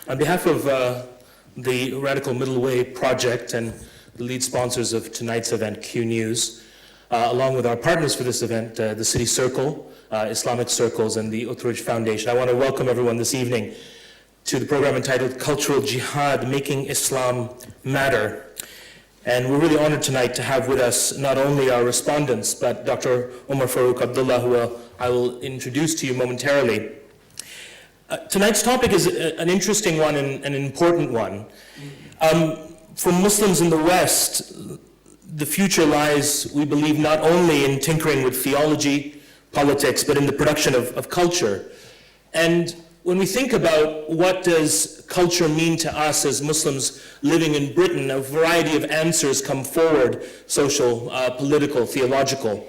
On behalf of the Radical Middle Way Project and the lead sponsors of tonight's event, Q News, along with our partners for this event, the City Circle, Islamic Circles, and the Utruj Foundation, I want to welcome everyone this evening to the program entitled Cultural Jihad, Making Islam Matter. And we're really honored tonight to have with us not only our respondents, but Dr. Omar Farouk Abdullah, who I will introduce to you momentarily. Tonight's topic is an interesting one and an important one. For Muslims in the West, the future lies, we believe, not only in tinkering with theology, politics, but in the production of culture. And when we think about what does culture mean to us as Muslims living in Britain, a variety of answers come forward: social, political, theological.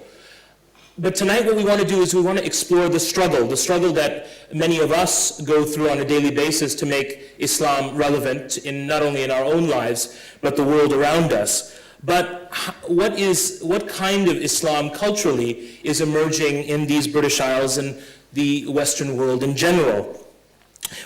But tonight what we want to do is we want to explore the struggle that many of us go through on a daily basis to make Islam relevant, not only in our own lives, but the world around us. But what kind of Islam culturally is emerging in these British Isles and the Western world in general?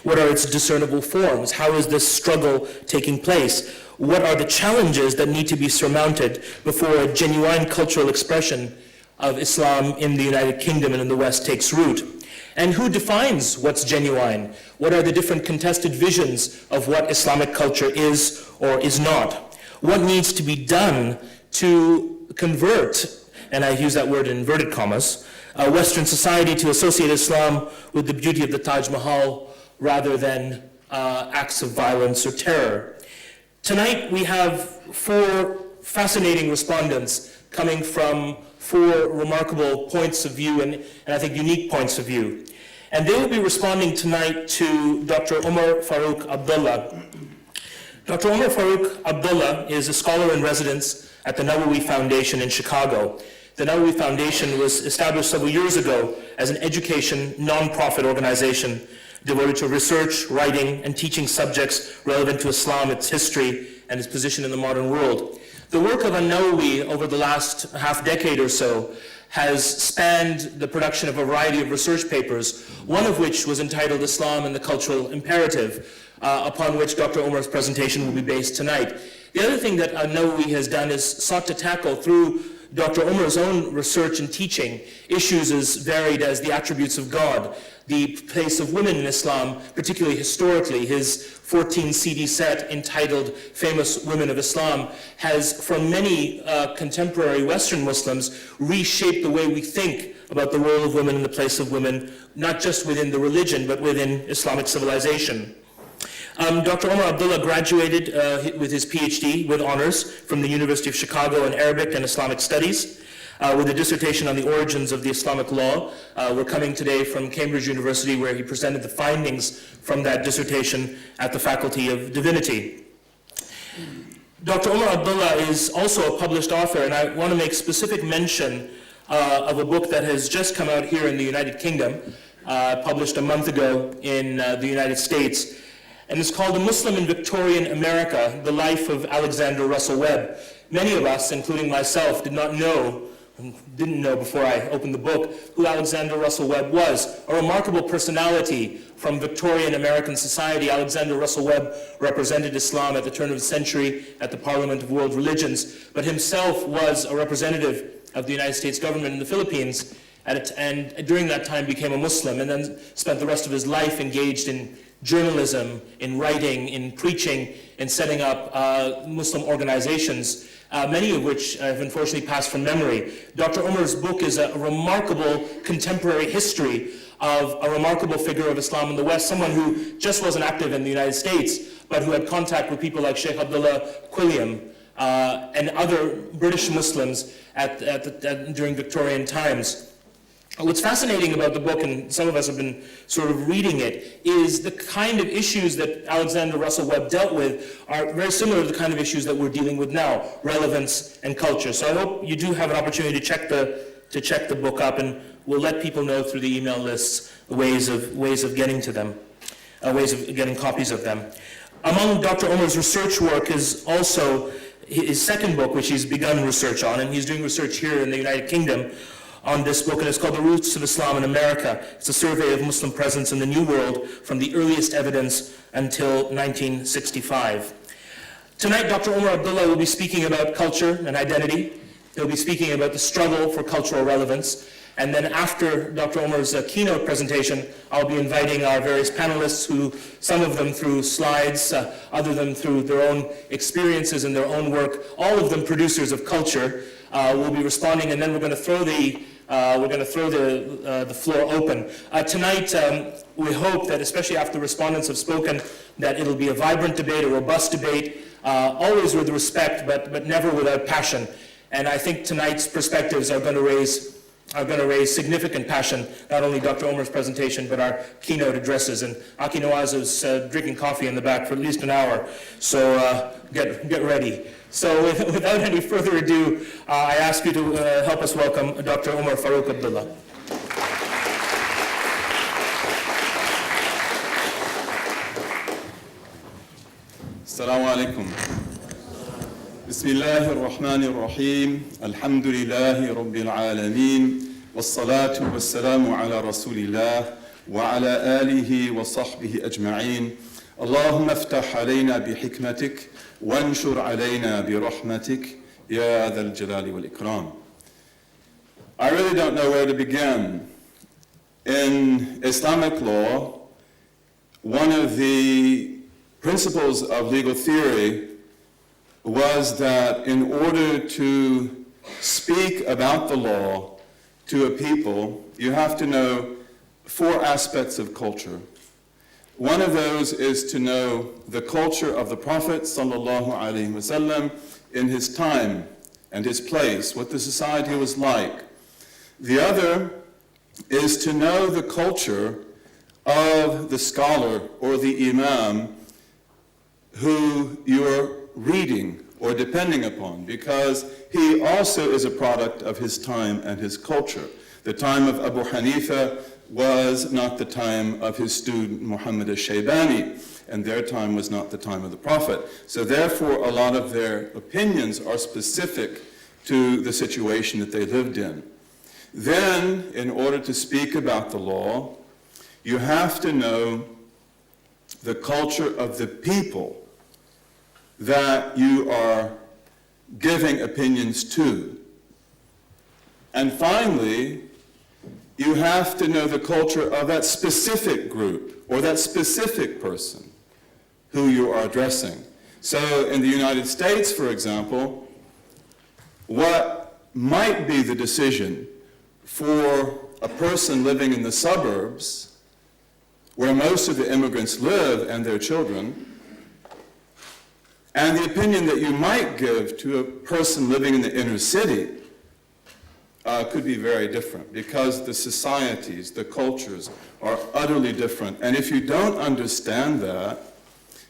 What are its discernible forms? How is this struggle taking place? What are the challenges that need to be surmounted before a genuine cultural expression of Islam in the United Kingdom and in the West takes root? And who defines what's genuine? What are the different contested visions of what Islamic culture is or is not? What needs to be done to convert, and I use that word in inverted commas, Western society to associate Islam with the beauty of the Taj Mahal rather than acts of violence or terror? Tonight we have four fascinating respondents coming from four remarkable points of view and I think unique points of view. And they will be responding tonight to Dr. Omar Farouk Abdullah. Dr. Omar Farouk Abdullah is a scholar in residence at the Nawawi Foundation in Chicago. The Nawawi Foundation was established several years ago as an education non-profit organization devoted to research, writing, and teaching subjects relevant to Islam, its history, and its position in the modern world. The work of Nawawi over the last half-decade or so has spanned the production of a variety of research papers, one of which was entitled Islam and the Cultural Imperative, upon which Dr. Omar's presentation will be based tonight. The other thing that Nawawi has done is sought to tackle through Dr. Omar's own research and teaching issues as varied as the attributes of God, the place of women in Islam, particularly historically. His 14 CD set entitled Famous Women of Islam has, for many contemporary Western Muslims, reshaped the way we think about the role of women and the place of women, not just within the religion, but within Islamic civilization. Dr. Omar Abdullah graduated with his PhD with honors from the University of Chicago in Arabic and Islamic Studies, with a dissertation on the origins of the Islamic law. We're coming today from Cambridge University, where he presented the findings from that dissertation at the Faculty of Divinity. Dr. Omar Abdullah is also a published author, and I want to make specific mention of a book that has just come out here in the United Kingdom, published a month ago in the United States. And it's called A Muslim in Victorian America, The Life of Alexander Russell Webb. Many of us, including myself, didn't know before I opened the book who Alexander Russell Webb was. A remarkable personality from Victorian American society. Alexander Russell Webb represented Islam at the turn of the century at the Parliament of World Religions, but himself was a representative of the United States government in the Philippines, and during that time became a Muslim, and then spent the rest of his life engaged in journalism, in writing, in preaching, in setting up Muslim organizations, many of which have unfortunately passed from memory. Dr. Omar's book is a remarkable contemporary history of a remarkable figure of Islam in the West, someone who just wasn't active in the United States, but who had contact with people like Sheikh Abdullah Quilliam and other British Muslims during Victorian times. What's fascinating about the book, and some of us have been sort of reading it, is the kind of issues that Alexander Russell Webb dealt with are very similar to the kind of issues that we're dealing with now, relevance and culture. So I hope you do have an opportunity to check the book up, and we'll let people know through the email lists ways of getting to them, ways of getting copies of them. Among Dr. Omar's research work is also his second book, which he's begun research on, and he's doing research here in the United Kingdom, on this book, and it's called The Roots of Islam in America. It's a survey of Muslim presence in the New World from the earliest evidence until 1965. Tonight, Dr. Omar Abdullah will be speaking about culture and identity. He'll be speaking about the struggle for cultural relevance. And then after Dr. Omar's keynote presentation, I'll be inviting our various panelists who, some of them through slides, other of them through their own experiences and their own work, all of them producers of culture, will be responding, and then we're going to throw the floor open. Tonight, we hope that, especially after respondents have spoken, that it'll be a vibrant debate, a robust debate, always with respect, but never without passion. And I think tonight's perspectives are going to raise significant passion, not only Dr. Omar's presentation, but our keynote addresses. And Aki Nawaz is drinking coffee in the back for at least an hour, so get ready. So without any further ado, I ask you to help us welcome Dr. Omar Farooq Abdullah. Assalamu alaikum. Bismillahir Rahmanir Rahim. Alhamdulillahi Rabbil Alameen. Wassalatu wassalamu ala Rasulillah wa ala alihi wa sahbihi ajma'in. Allahumma aftah alayna bihikmatik wanshur alayna birahmatik ya dhal jalali wal ikram. I really don't know where to begin. In Islamic law, one of the principles of legal theory was that in order to speak about the law to a people, you have to know 4 aspects of culture. One of those is to know the culture of the Prophet ﷺ in his time and his place, what the society was like. The other is to know the culture of the scholar or the imam who you're reading or depending upon, because he also is a product of his time and his culture. The time of Abu Hanifa was not the time of his student Muhammad al-Shaybani, and their time was not the time of the Prophet. So therefore, a lot of their opinions are specific to the situation that they lived in. Then, in order to speak about the law, you have to know the culture of the people that you are giving opinions to. And finally, you have to know the culture of that specific group or that specific person who you are addressing. So in the United States, for example, what might be the decision for a person living in the suburbs where most of the immigrants live and their children, and the opinion that you might give to a person living in the inner city could be very different, because the societies, the cultures are utterly different. And if you don't understand that,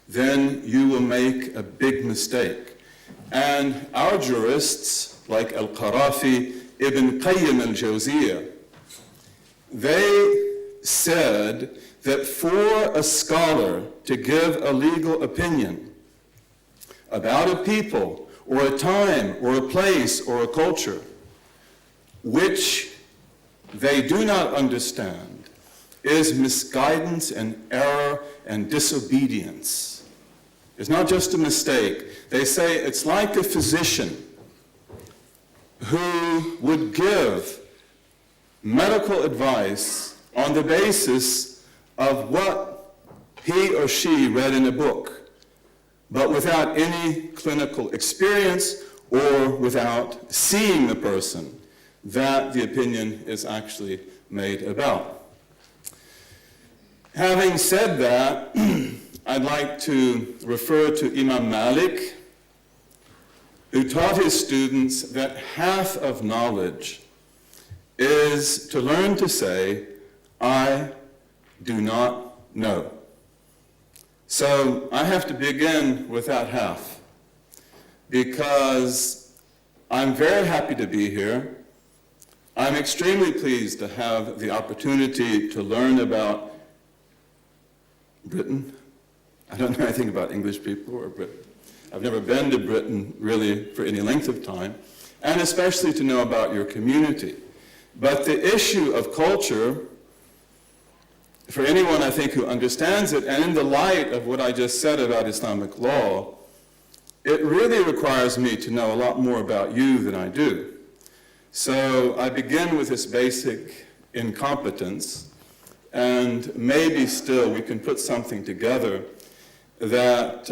then you will make a big mistake. And our jurists, like Al-Qarafi, Ibn Qayyim al-Jawziyah, they said that for a scholar to give a legal opinion about a people, or a time, or a place, or a culture, which they do not understand, is misguidance and error and disobedience. It's not just a mistake. They say it's like a physician who would give medical advice on the basis of what he or she read in a book, but without any clinical experience or without seeing the person that the opinion is actually made about. Having said that, I'd like to refer to Imam Malik, who taught his students that half of knowledge is to learn to say, I do not know. So I have to begin with that half, because I'm very happy to be here. I'm extremely pleased to have the opportunity to learn about Britain. I don't know anything about English people or Britain. I've never been to Britain really for any length of time, and especially to know about your community. But the issue of culture, for anyone I think who understands it, and in the light of what I just said about Islamic law, it really requires me to know a lot more about you than I do. So I begin with this basic incompetence, and maybe still we can put something together that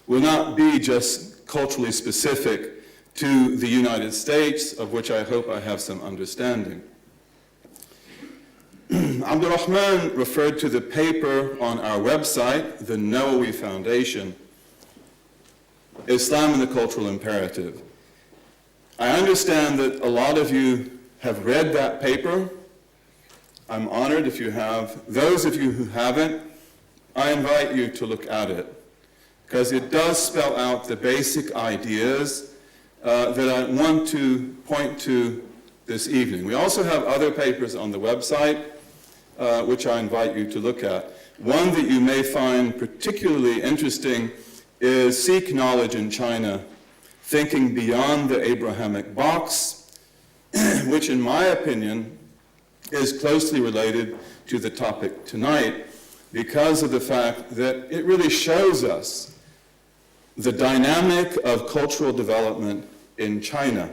will not be just culturally specific to the United States, of which I hope I have some understanding. Abdul Rahman referred to the paper on our website, the Nawawi Foundation, Islam and the Cultural Imperative. I understand that a lot of you have read that paper. I'm honored if you have. Those of you who haven't, I invite you to look at it, because it does spell out the basic ideas that I want to point to this evening. We also have other papers on the website, which I invite you to look at. One that you may find particularly interesting is Seek Knowledge in China, Thinking Beyond the Abrahamic Box, which in my opinion is closely related to the topic tonight because of the fact that it really shows us the dynamic of cultural development in China,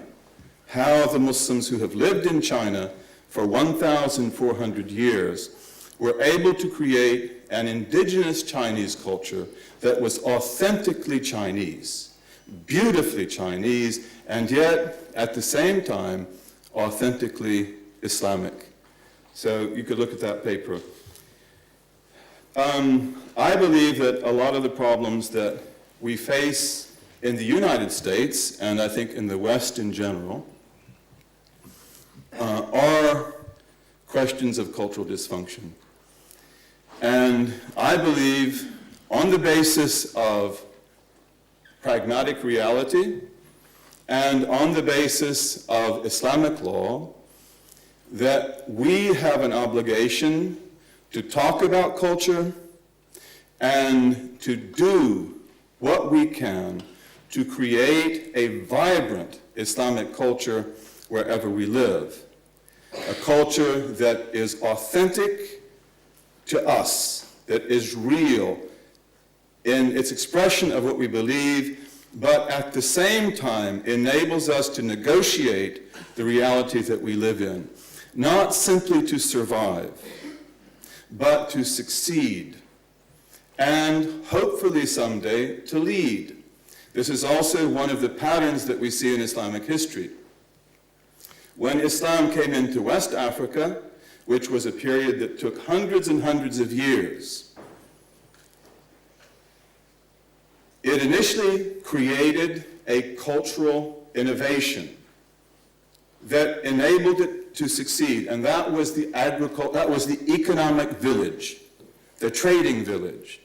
how the Muslims who have lived in China for 1,400 years were able to create an indigenous Chinese culture that was authentically Chinese, beautifully Chinese, and yet at the same time authentically Islamic. So you could look at that paper. I believe that a lot of the problems that we face in the United States, and I think in the West in general, are questions of cultural dysfunction. And I believe, on the basis of pragmatic reality and on the basis of Islamic law, that we have an obligation to talk about culture and to do what we can to create a vibrant Islamic culture wherever we live. A culture that is authentic to us, that is real in its expression of what we believe, but at the same time enables us to negotiate the reality that we live in. Not simply to survive, but to succeed, and hopefully someday to lead. This is also one of the patterns that we see in Islamic history. When Islam came into West Africa, which was a period that took hundreds and hundreds of years, it initially created a cultural innovation that enabled it to succeed, and that was the economic village, the trading village,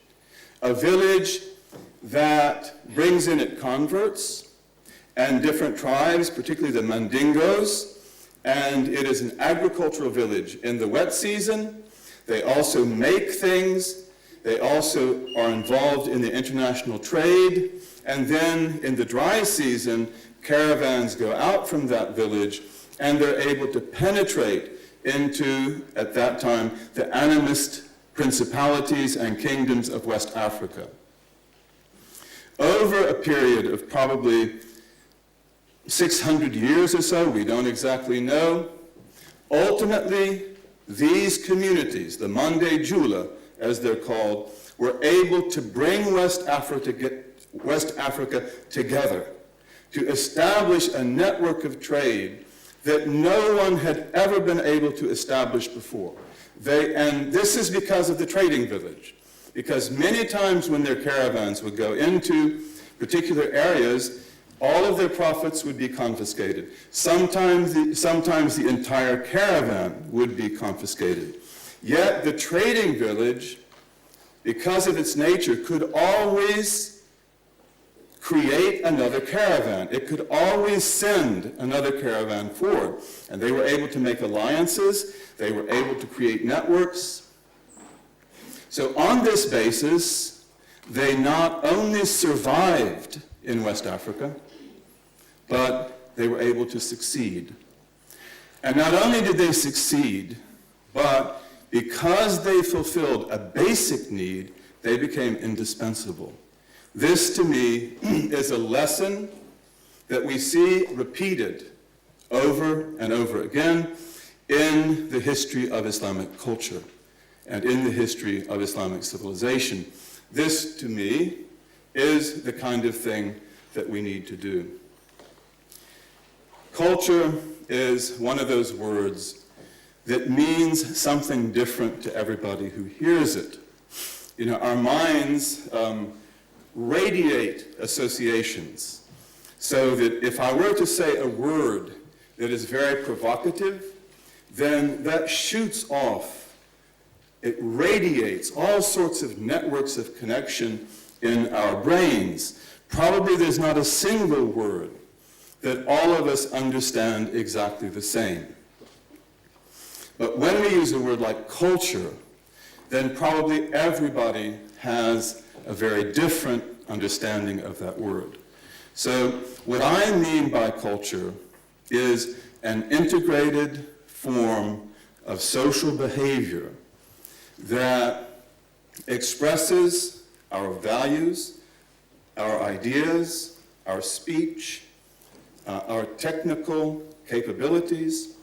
a village that brings in its converts and different tribes, particularly the Mandingos, and it is an agricultural village. In the wet season, they also make things, they also are involved in the international trade, and then in the dry season, caravans go out from that village and they're able to penetrate into, at that time, the animist principalities and kingdoms of West Africa. Over a period of probably 600 years or so, we don't exactly know, ultimately these communities, the Mande Jula as they're called, were able to bring West Africa together, to establish a network of trade that no one had ever been able to establish before. And this is because of the trading village, because many times when their caravans would go into particular areas, all of their profits would be confiscated. Sometimes the entire caravan would be confiscated. Yet the trading village, because of its nature, could always create another caravan. It could always send another caravan forward. And they were able to make alliances. They were able to create networks. So on this basis, they not only survived in West Africa, but they were able to succeed. And not only did they succeed, but because they fulfilled a basic need, they became indispensable. This, to me, is a lesson that we see repeated over and over again in the history of Islamic culture and in the history of Islamic civilization. This, to me, is the kind of thing that we need to do. Culture is one of those words that means something different to everybody who hears it. You know, our minds radiate associations, so that if I were to say a word that is very provocative, then that shoots off, it radiates all sorts of networks of connection in our brains. Probably there's not a single word that all of us understand exactly the same. But when we use a word like culture, then probably everybody has a very different understanding of that word. So what I mean by culture is an integrated form of social behavior that expresses our values, our ideas, our speech, our technical capabilities,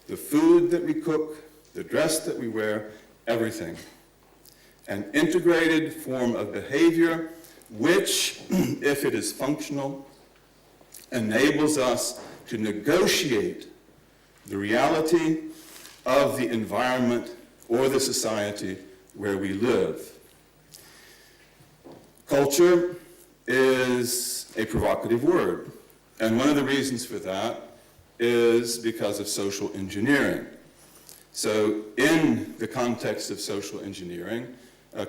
the food that we cook, the dress that we wear, everything. An integrated form of behavior which, if it is functional, enables us to negotiate the reality of the environment or the society where we live. Culture is a provocative word, and one of the reasons for that is because of social engineering. So in the context of social engineering,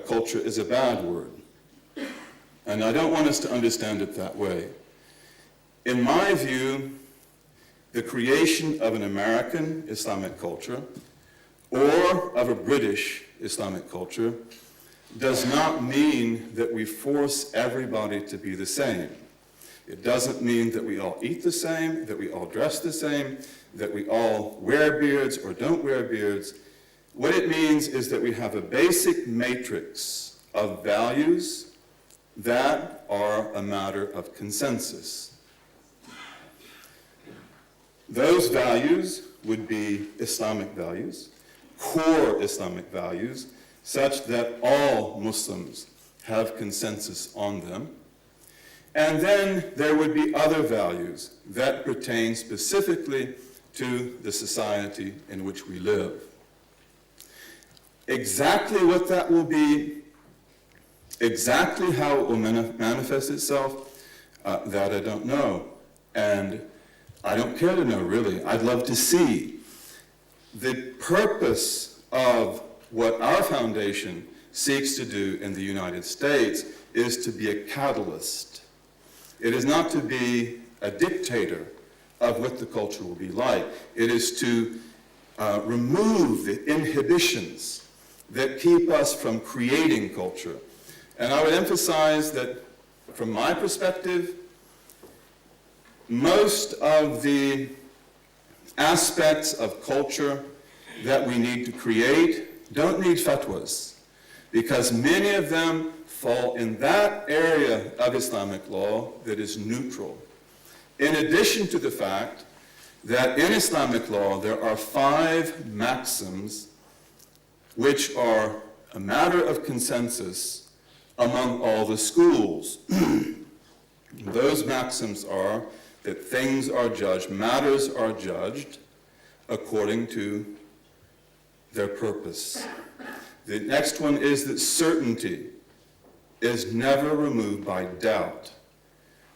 culture is a bad word. And I don't want us to understand it that way. In my view, the creation of an American Islamic culture or of a British Islamic culture does not mean that we force everybody to be the same. It doesn't mean that we all eat the same, that we all dress the same, that we all wear beards or don't wear beards. What it means is that we have a basic matrix of values that are a matter of consensus. Those values would be Islamic values, core Islamic values, such that all Muslims have consensus on them. And then there would be other values that pertain specifically to the society in which we live. Exactly what that will be, exactly how it will manifest itself, that I don't know. And I don't care to know, really. I'd love to see. The purpose of what our foundation seeks to do in the United States is to be a catalyst. It is not to be a dictator of what the culture will be like. It is to remove the inhibitions that keep us from creating culture. And I would emphasize that, from my perspective, most of the aspects of culture that we need to create don't need fatwas, because many of them fall in that area of Islamic law that is neutral. In addition to the fact that in Islamic law there are 5 maxims which are a matter of consensus among all the schools. Those maxims are that things are judged, matters are judged according to their purpose. The next one is that certainty is never removed by doubt.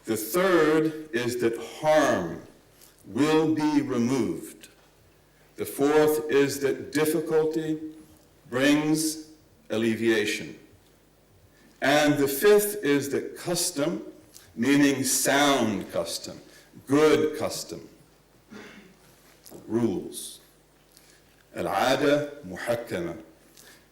The third is that harm will be removed. The fourth is that difficulty brings alleviation. And the fifth is that custom, meaning sound custom, good custom, rules. Al-'ada muhakkama,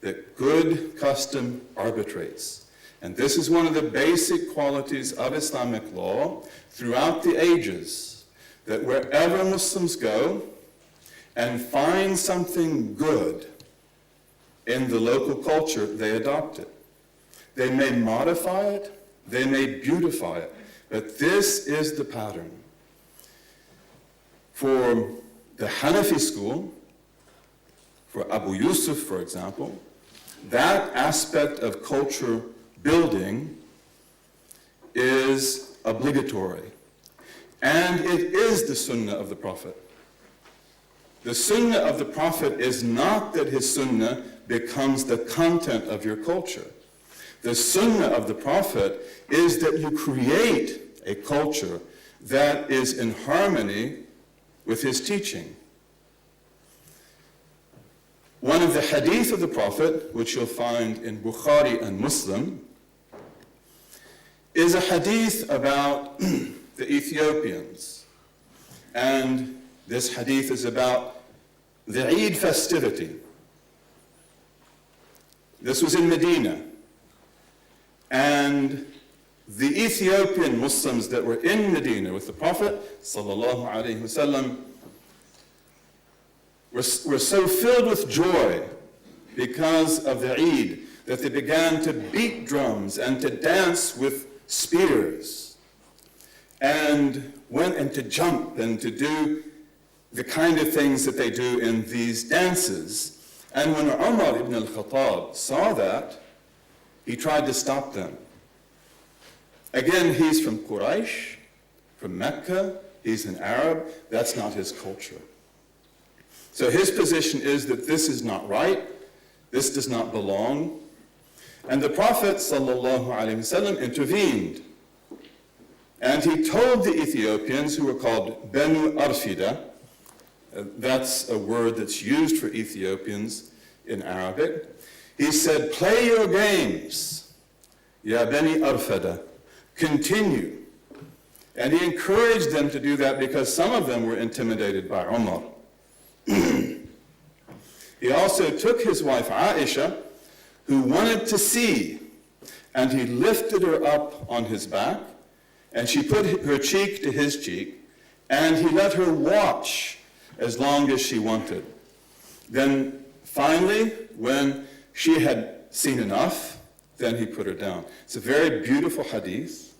that good custom arbitrates. And this is one of the basic qualities of Islamic law throughout the ages, that wherever Muslims go, and find something good in the local culture, they adopt it. They may modify it, they may beautify it, but this is the pattern. For the Hanafi school, for Abu Yusuf, for example, that aspect of culture building is obligatory. And it is the sunnah of the Prophet. The sunnah of the Prophet is not that his sunnah becomes the content of your culture. The sunnah of the Prophet is that you create a culture that is in harmony with his teaching. One of the hadith of the Prophet, which you'll find in Bukhari and Muslim, is a hadith about the Ethiopians. And this hadith is about the Eid festivity. This was in Medina. And the Ethiopian Muslims that were in Medina with the Prophet sallallahu alaihi wasallam were so filled with joy because of the Eid that they began to beat drums and to dance with spears and to jump and to do the kind of things that they do in these dances. And when Umar ibn al-Khattab saw that, he tried to stop them. Again, he's from Quraysh, from Mecca, he's an Arab, that's not his culture. So his position is that this is not right, this does not belong. And the Prophet ﷺ intervened. And he told the Ethiopians, who were called Banu Arfida, that's a word that's used for Ethiopians in Arabic. He said, play your games, Ya Bani Arfada, continue. And he encouraged them to do that because some of them were intimidated by Umar. He also took his wife Aisha, who wanted to see, and he lifted her up on his back, and she put her cheek to his cheek, and he let her watch as long as she wanted. Then finally, when she had seen enough, then he put her down. It's a very beautiful hadith,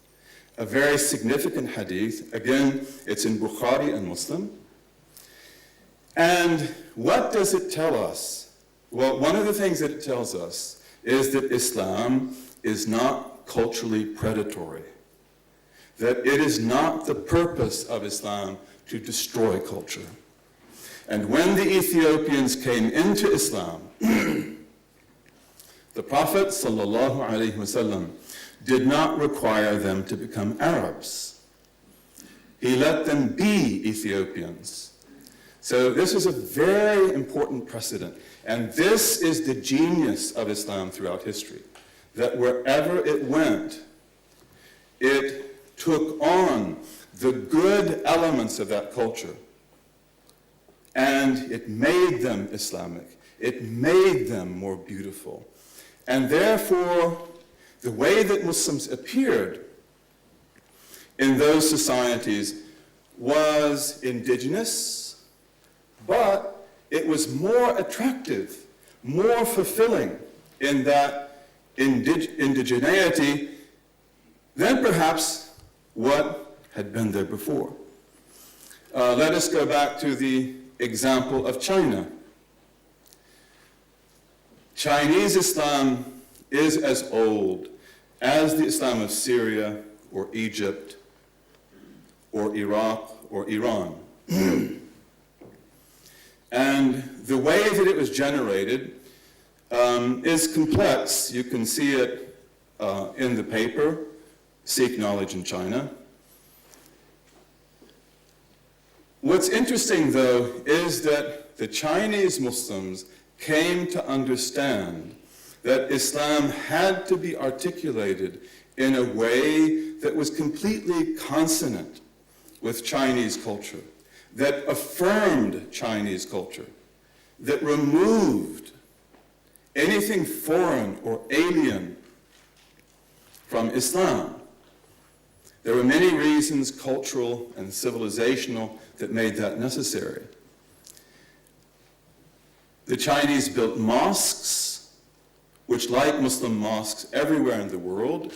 a very significant hadith. Again, it's in Bukhari and Muslim. And what does it tell us? Well, one of the things that it tells us is that Islam is not culturally predatory, that it is not the purpose of Islam to destroy culture. And when the Ethiopians came into Islam, the Prophet ﷺ did not require them to become Arabs. He let them be Ethiopians. So this is a very important precedent. And this is the genius of Islam throughout history, that wherever it went, it took on the good elements of that culture and it made them Islamic. It made them more beautiful. And therefore, the way that Muslims appeared in those societies was indigenous, but it was more attractive, more fulfilling in that indigeneity than perhaps what had been there before. Let us go back to the example of China. Chinese Islam is as old as the Islam of Syria or Egypt or Iraq or Iran. And the way that it was generated is complex. You can see it in the paper, Seek Knowledge in China. What's interesting, though, is that the Chinese Muslims came to understand that Islam had to be articulated in a way that was completely consonant with Chinese culture, that affirmed Chinese culture, that removed anything foreign or alien from Islam. There were many reasons, cultural and civilizational, that made that necessary. The Chinese built mosques, which, like Muslim mosques everywhere in the world,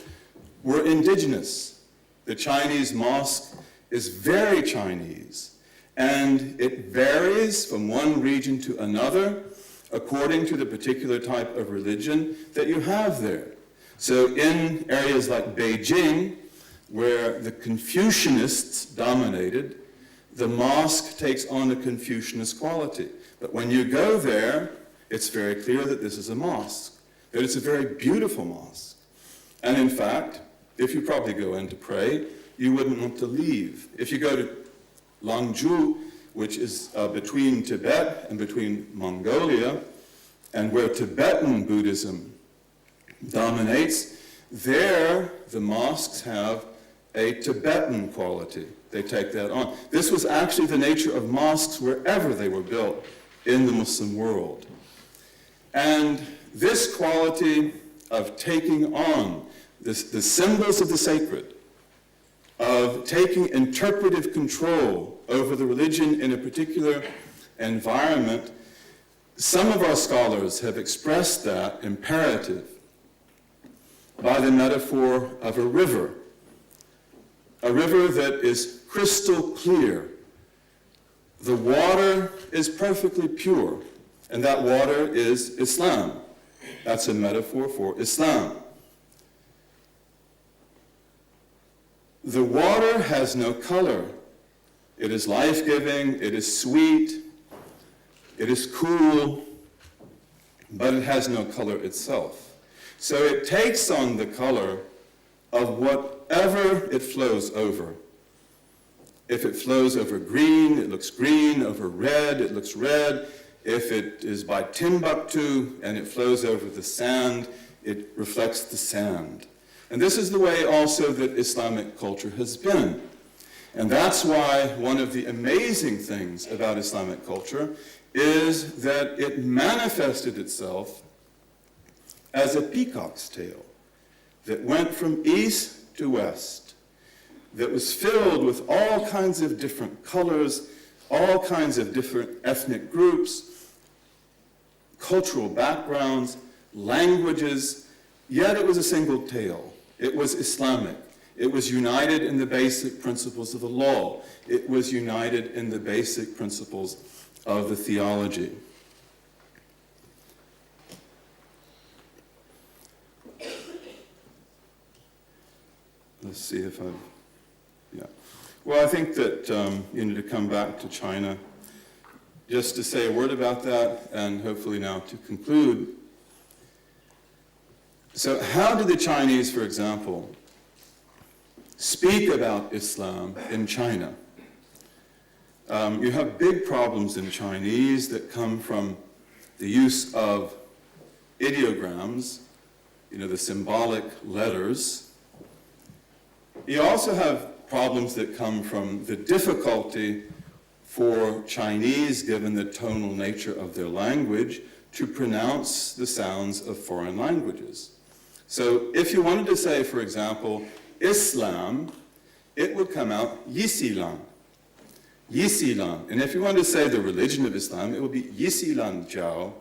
were indigenous. The Chinese mosque is very Chinese, and it varies from one region to another according to the particular type of religion that you have there. So in areas like Beijing, where the Confucianists dominated, the mosque takes on a Confucianist quality. But when you go there, it's very clear that this is a mosque, that it's a very beautiful mosque. And in fact, if you probably go in to pray, you wouldn't want to leave. If you go to Langzhou, which is between Tibet and between Mongolia, and where Tibetan Buddhism dominates, there the mosques have a Tibetan quality. They take that on. This was actually the nature of mosques wherever they were built in the Muslim world. And this quality of taking on the symbols of the sacred, of taking interpretive control over the religion in a particular environment, some of our scholars have expressed that imperative by the metaphor of a river that is crystal clear. The water is perfectly pure, and that water is Islam. That's a metaphor for Islam. The water has no color. It is life-giving, it is sweet, it is cool, but it has no color itself. So it takes on the color of whatever it flows over. If it flows over green, it looks green. Over red, it looks red. If it is by Timbuktu and it flows over the sand, it reflects the sand. And this is the way also that Islamic culture has been. And that's why one of the amazing things about Islamic culture is that it manifested itself as a peacock's tail that went from east to west, that was filled with all kinds of different colors, all kinds of different ethnic groups, cultural backgrounds, languages, yet it was a single tail. It was Islamic. It was united in the basic principles of the law. It was united in the basic principles of the theology. Let's see if I've, yeah. Well, I think that, to come back to China, just to say a word about that, and hopefully now to conclude. So how do the Chinese, for example, speak about Islam in China? You have big problems in Chinese that come from the use of ideograms, the symbolic letters. You also have problems that come from the difficulty for Chinese, given the tonal nature of their language, to pronounce the sounds of foreign languages. So if you wanted to say, for example, Islam, it would come out Yisilan. Yisilan. And if you wanted to say the religion of Islam, it would be Yisilan Jiao,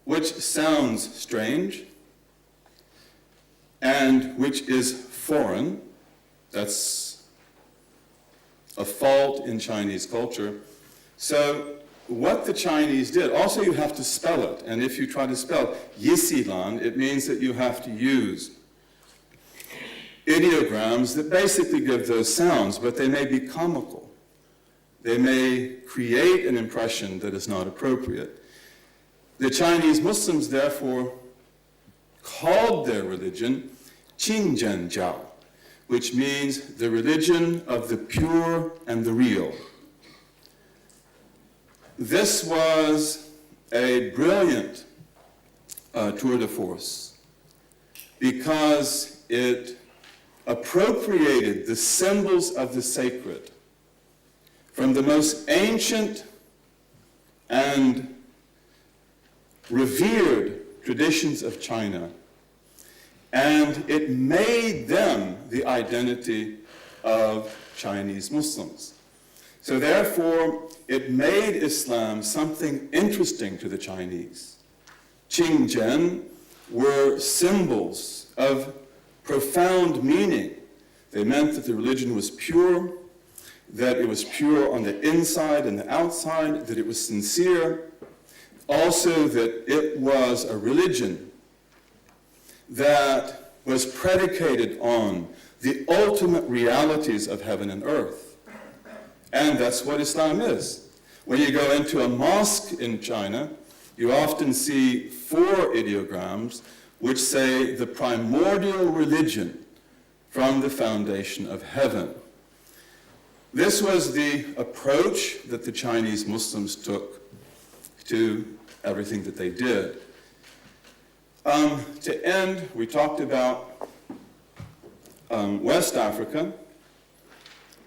which sounds strange and which is foreign. That's a fault in Chinese culture. So what the Chinese did, also you have to spell it. And if you try to spell Yisilan, it means that you have to use ideograms that basically give those sounds, but they may be comical. They may create an impression that is not appropriate. The Chinese Muslims, therefore, called their religion Qinzhen Jiao, which means the religion of the pure and the real. This was a brilliant tour de force because it appropriated the symbols of the sacred from the most ancient and revered traditions of China, and it made them the identity of Chinese Muslims. So therefore, it made Islam something interesting to the Chinese. Qingzhen were symbols of profound meaning. They meant that the religion was pure, that it was pure on the inside and the outside, that it was sincere, also that it was a religion that was predicated on the ultimate realities of heaven and earth. And that's what Islam is. When you go into a mosque in China, you often see 4 ideograms which say the primordial religion from the foundation of heaven. This was the approach that the Chinese Muslims took to everything that they did. To end, we talked about West Africa,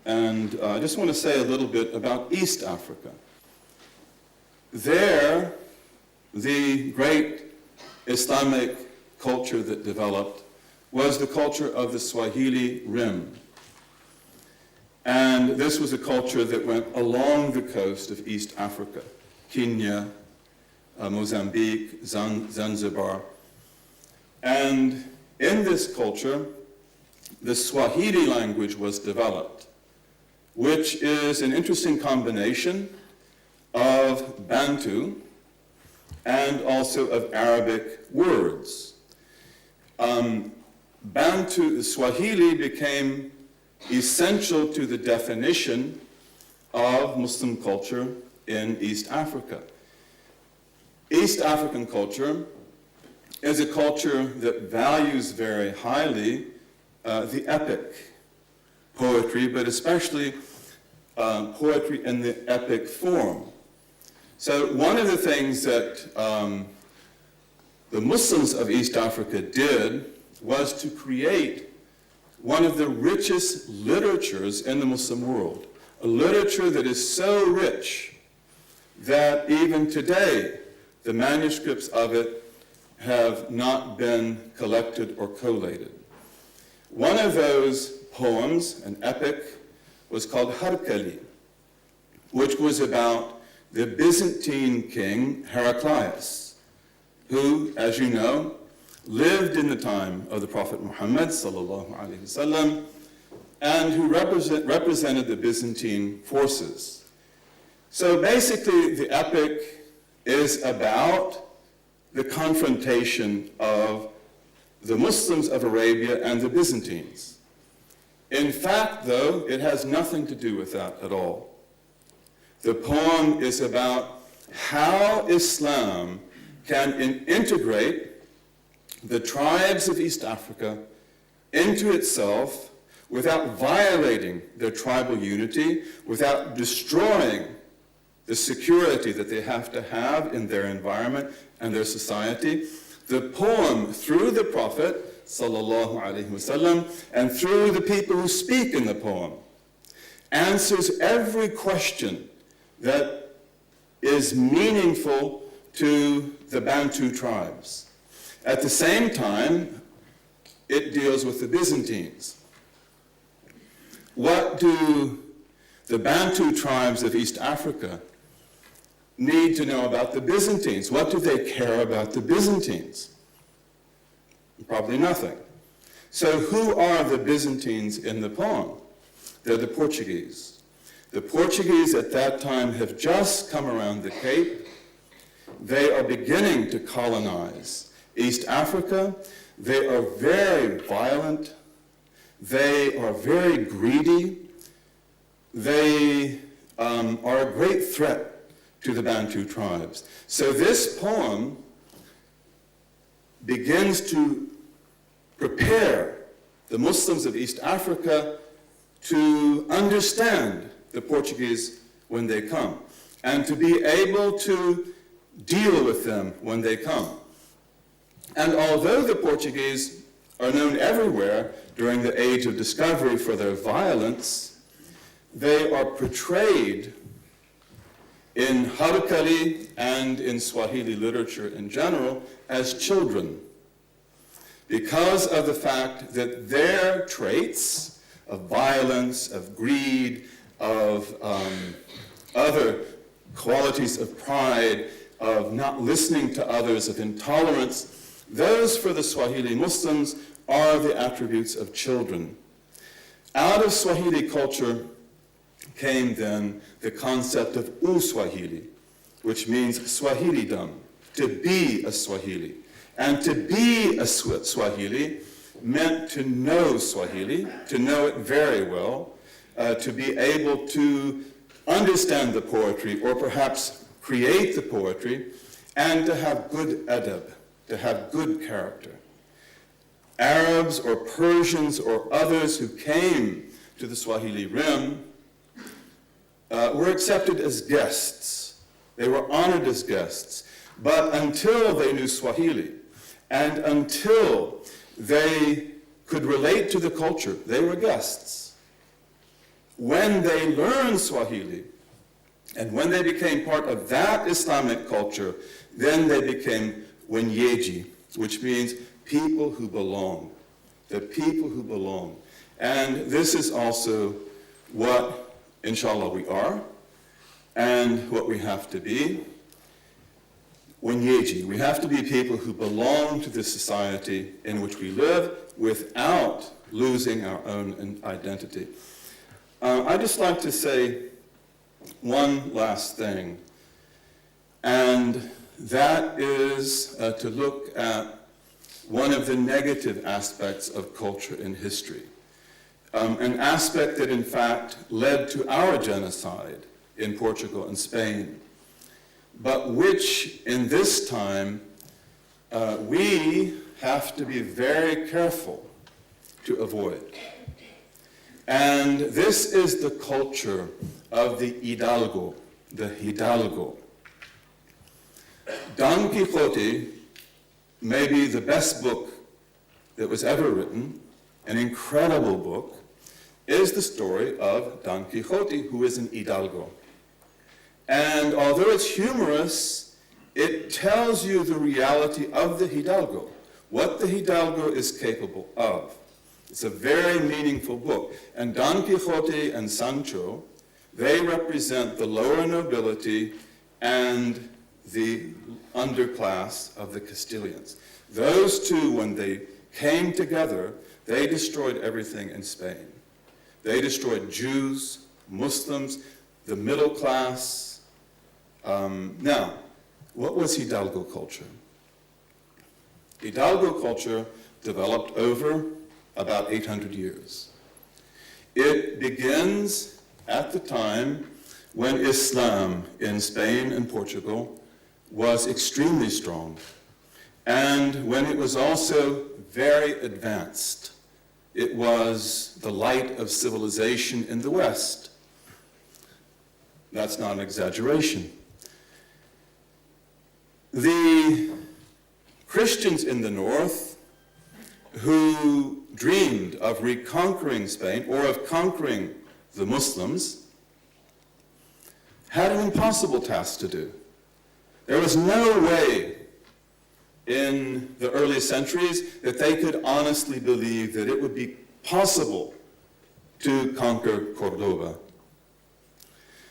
and I just want to say a little bit about East Africa. There, the great Islamic culture that developed was the culture of the Swahili Rim. And this was a culture that went along the coast of East Africa, Kenya, Mozambique, Zanzibar. And in this culture, the Swahili language was developed, which is an interesting combination of Bantu and also of Arabic words. Bantu, Swahili became essential to the definition of Muslim culture in East Africa. East African culture is a culture that values very highly the epic poetry, but especially poetry in the epic form. So one of the things that the Muslims of East Africa did was to create one of the richest literatures in the Muslim world, a literature that is so rich that even today the manuscripts of it have not been collected or collated. One of those poems, an epic, was called Harkali, which was about the Byzantine king Heraclius, who, as you know, lived in the time of the Prophet Muhammad sallallahu alaihi wasallam, and who represented the Byzantine forces. So basically, the epic is about the confrontation of the Muslims of Arabia and the Byzantines. In fact, though, it has nothing to do with that at all. The poem is about how Islam can integrate the tribes of East Africa into itself without violating their tribal unity, without destroying the security that they have to have in their environment and their society. The poem, through the Prophet sallallahu alaihi wasallam and through the people who speak in the poem, answers every question that is meaningful to the Bantu tribes. At the same time, it deals with the Byzantines. What do the Bantu tribes of East Africa need to know about the Byzantines? What do they care about the Byzantines? Probably nothing. So who are the Byzantines in the poem? They're the Portuguese. The Portuguese at that time have just come around the Cape. They are beginning to colonize East Africa. They are very violent. They are very greedy. They are a great threat to the Bantu tribes. So this poem begins to prepare the Muslims of East Africa to understand the Portuguese when they come, and to be able to deal with them when they come. And although the Portuguese are known everywhere during the Age of Discovery for their violence, they are portrayed in Harkali and in Swahili literature in general as children, because of the fact that their traits of violence, of greed, of other qualities of pride, of not listening to others, of intolerance, those for the Swahili Muslims are the attributes of children. Out of Swahili culture came then the concept of Uswahili, which means Swahilidom, to be a Swahili. And to be a Swahili meant to know Swahili, to know it very well, to be able to understand the poetry, or perhaps create the poetry, and to have good adab, to have good character. Arabs or Persians or others who came to the Swahili Rim were accepted as guests. They were honored as guests. But until they knew Swahili, and until they could relate to the culture, they were guests. When they learned Swahili, and when they became part of that Islamic culture, then they became wenyeji, which means people who belong, the people who belong. And this is also what, inshallah, we are, and what we have to be. Wenyeji, we have to be people who belong to the society in which we live without losing our own identity. I'd just like to say one last thing, and that is to look at one of the negative aspects of culture in history, an aspect that in fact led to our genocide in Portugal and Spain, but which in this time we have to be very careful to avoid. And this is the culture of the hidalgo, the hidalgo. Don Quixote may be the best book that was ever written, an incredible book, is the story of Don Quixote, who is an hidalgo. And although it's humorous, it tells you the reality of the hidalgo, what the hidalgo is capable of. It's a very meaningful book. And Don Quixote and Sancho, they represent the lower nobility and the underclass of the Castilians. Those two, when they came together, they destroyed everything in Spain. They destroyed Jews, Muslims, the middle class. Now, what was Hidalgo culture? Hidalgo culture developed over about 800 years. It begins at the time when Islam in Spain and Portugal was extremely strong, and when it was also very advanced. It was the light of civilization in the West. That's not an exaggeration. The Christians in the north, who dreamed of reconquering Spain or of conquering the Muslims, had an impossible task to do. There was no way in the early centuries that they could honestly believe that it would be possible to conquer Cordoba.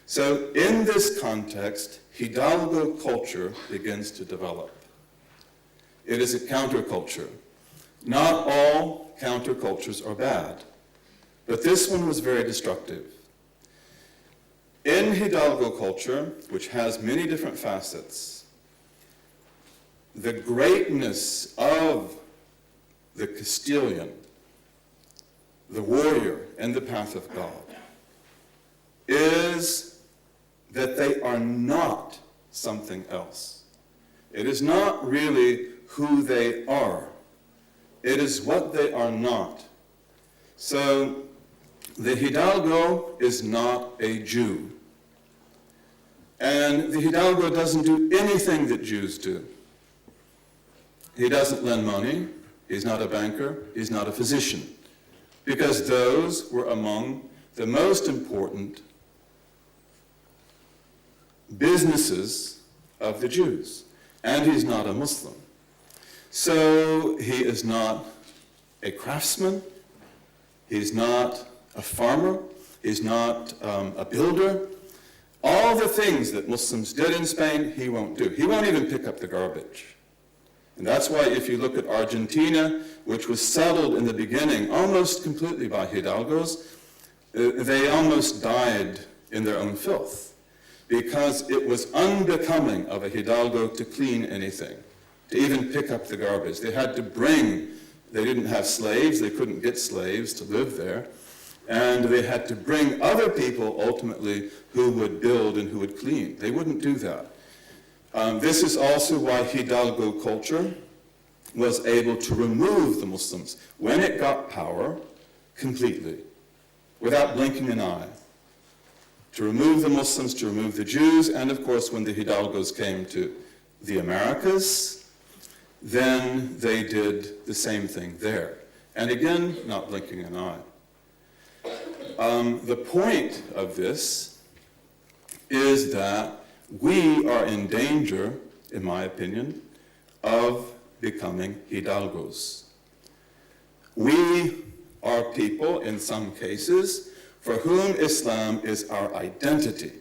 So in this context, Hidalgo culture begins to develop. It is a counterculture. Not all countercultures are bad, but this one was very destructive. In Hidalgo culture, which has many different facets, the greatness of the Castilian, the warrior in the path of God, is that they are not something else. It is not really who they are. It is what they are not. So the Hidalgo is not a Jew. And the Hidalgo doesn't do anything that Jews do. He doesn't lend money. He's not a banker. He's not a physician. Because those were among the most important businesses of the Jews. And he's not a Muslim. So he is not a craftsman. He's not a farmer. He's not a builder. All the things that Muslims did in Spain, he won't do. He won't even pick up the garbage. And that's why if you look at Argentina, which was settled in the beginning almost completely by Hidalgos, they almost died in their own filth because it was unbecoming of a Hidalgo to clean anything, to even pick up the garbage. They had to they didn't have slaves, they couldn't get slaves to live there, and they had to bring other people ultimately who would build and who would clean. They wouldn't do that. This is also why Hidalgo culture was able to remove the Muslims when it got power completely, without blinking an eye. To remove the Muslims, to remove the Jews, and of course when the Hidalgos came to the Americas, then they did the same thing there. And again, not blinking an eye. The point of this is that we are in danger, in my opinion, of becoming Hidalgos. We are people, in some cases, for whom Islam is our identity,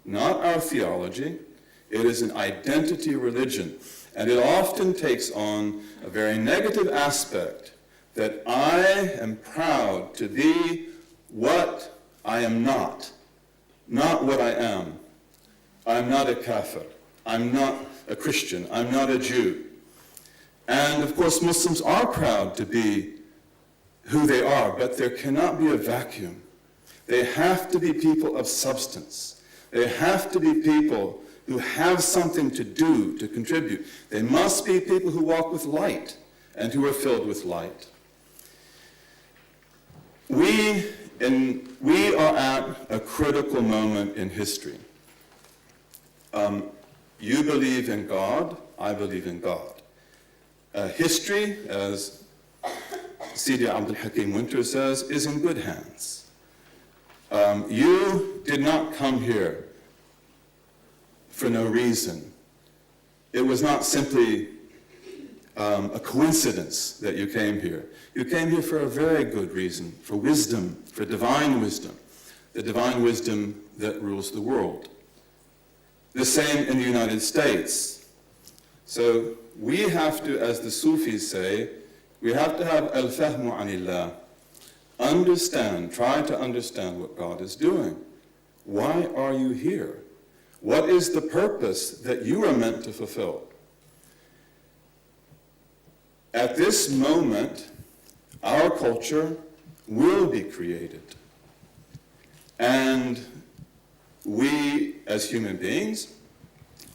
not our theology. It is an identity religion, and it often takes on a very negative aspect that I am proud to be what I am not what I am. I'm not a kafir. I'm not a Christian. I'm not a Jew. And of course, Muslims are proud to be who they are, but there cannot be a vacuum. They have to be people of substance. They have to be people who have something to do, to contribute. They must be people who walk with light and who are filled with light. We are at a critical moment in history. You believe in God, I believe in God. History, as Sidi Abdul Hakim Winter says, is in good hands. You did not come here for no reason. It was not simply a coincidence that you came here. You came here for a very good reason, for wisdom, for divine wisdom, the divine wisdom that rules the world. The same in the United States. So we have to, as the Sufis say, we have to have al-fahmu anillah. Understand, try to understand what God is doing. Why are you here? What is the purpose that you are meant to fulfill? At this moment, our culture will be created. And we, as human beings,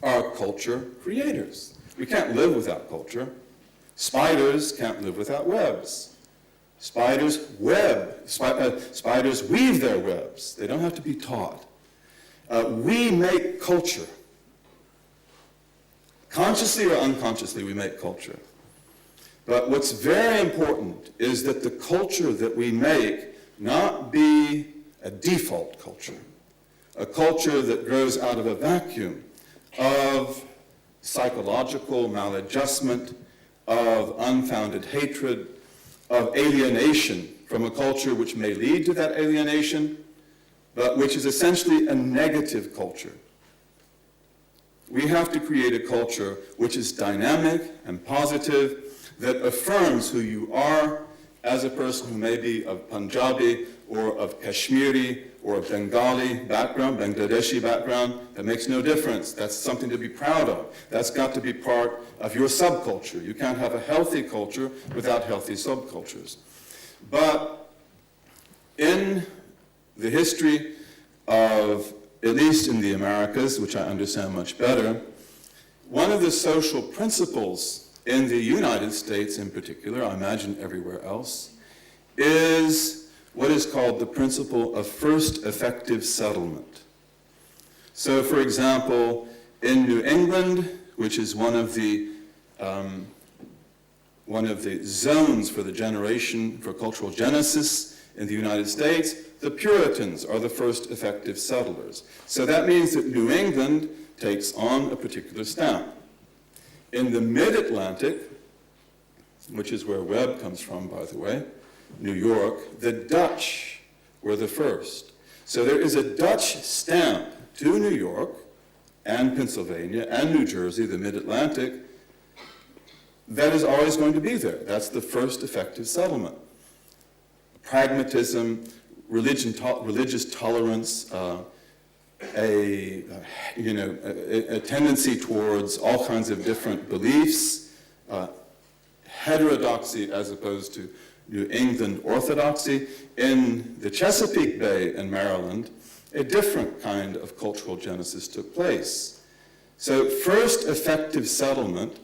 are culture creators. We can't live without culture. Spiders can't live without webs. Spiders weave their webs. They don't have to be taught. We make culture. Consciously or unconsciously, we make culture. But what's very important is that the culture that we make not be a default culture, a culture that grows out of a vacuum of psychological maladjustment, of unfounded hatred, of alienation from a culture which may lead to that alienation, but which is essentially a negative culture. We have to create a culture which is dynamic and positive, that affirms who you are as a person who may be of Punjabi or of Kashmiri or of Bengali background, Bangladeshi background. That makes no difference. That's something to be proud of. That's got to be part of your subculture. You can't have a healthy culture without healthy subcultures. But in the history of, at least in the Americas, which I understand much better, one of the social principles in the United States in particular, I imagine everywhere else, is what is called the principle of first effective settlement. So, for example, in New England, which is one of the zones for the generation for cultural genesis in the United States, the Puritans are the first effective settlers. So that means that New England takes on a particular stamp. In the mid-Atlantic, which is where Webb comes from, by the way, New York, the Dutch were the first. So there is a Dutch stamp to New York and Pennsylvania and New Jersey, the Mid-Atlantic, that is always going to be there. That's the first effective settlement. Pragmatism, religious tolerance, a tendency towards all kinds of different beliefs, heterodoxy as opposed to New England orthodoxy. In the Chesapeake Bay in Maryland, a different kind of cultural genesis took place. So first effective settlement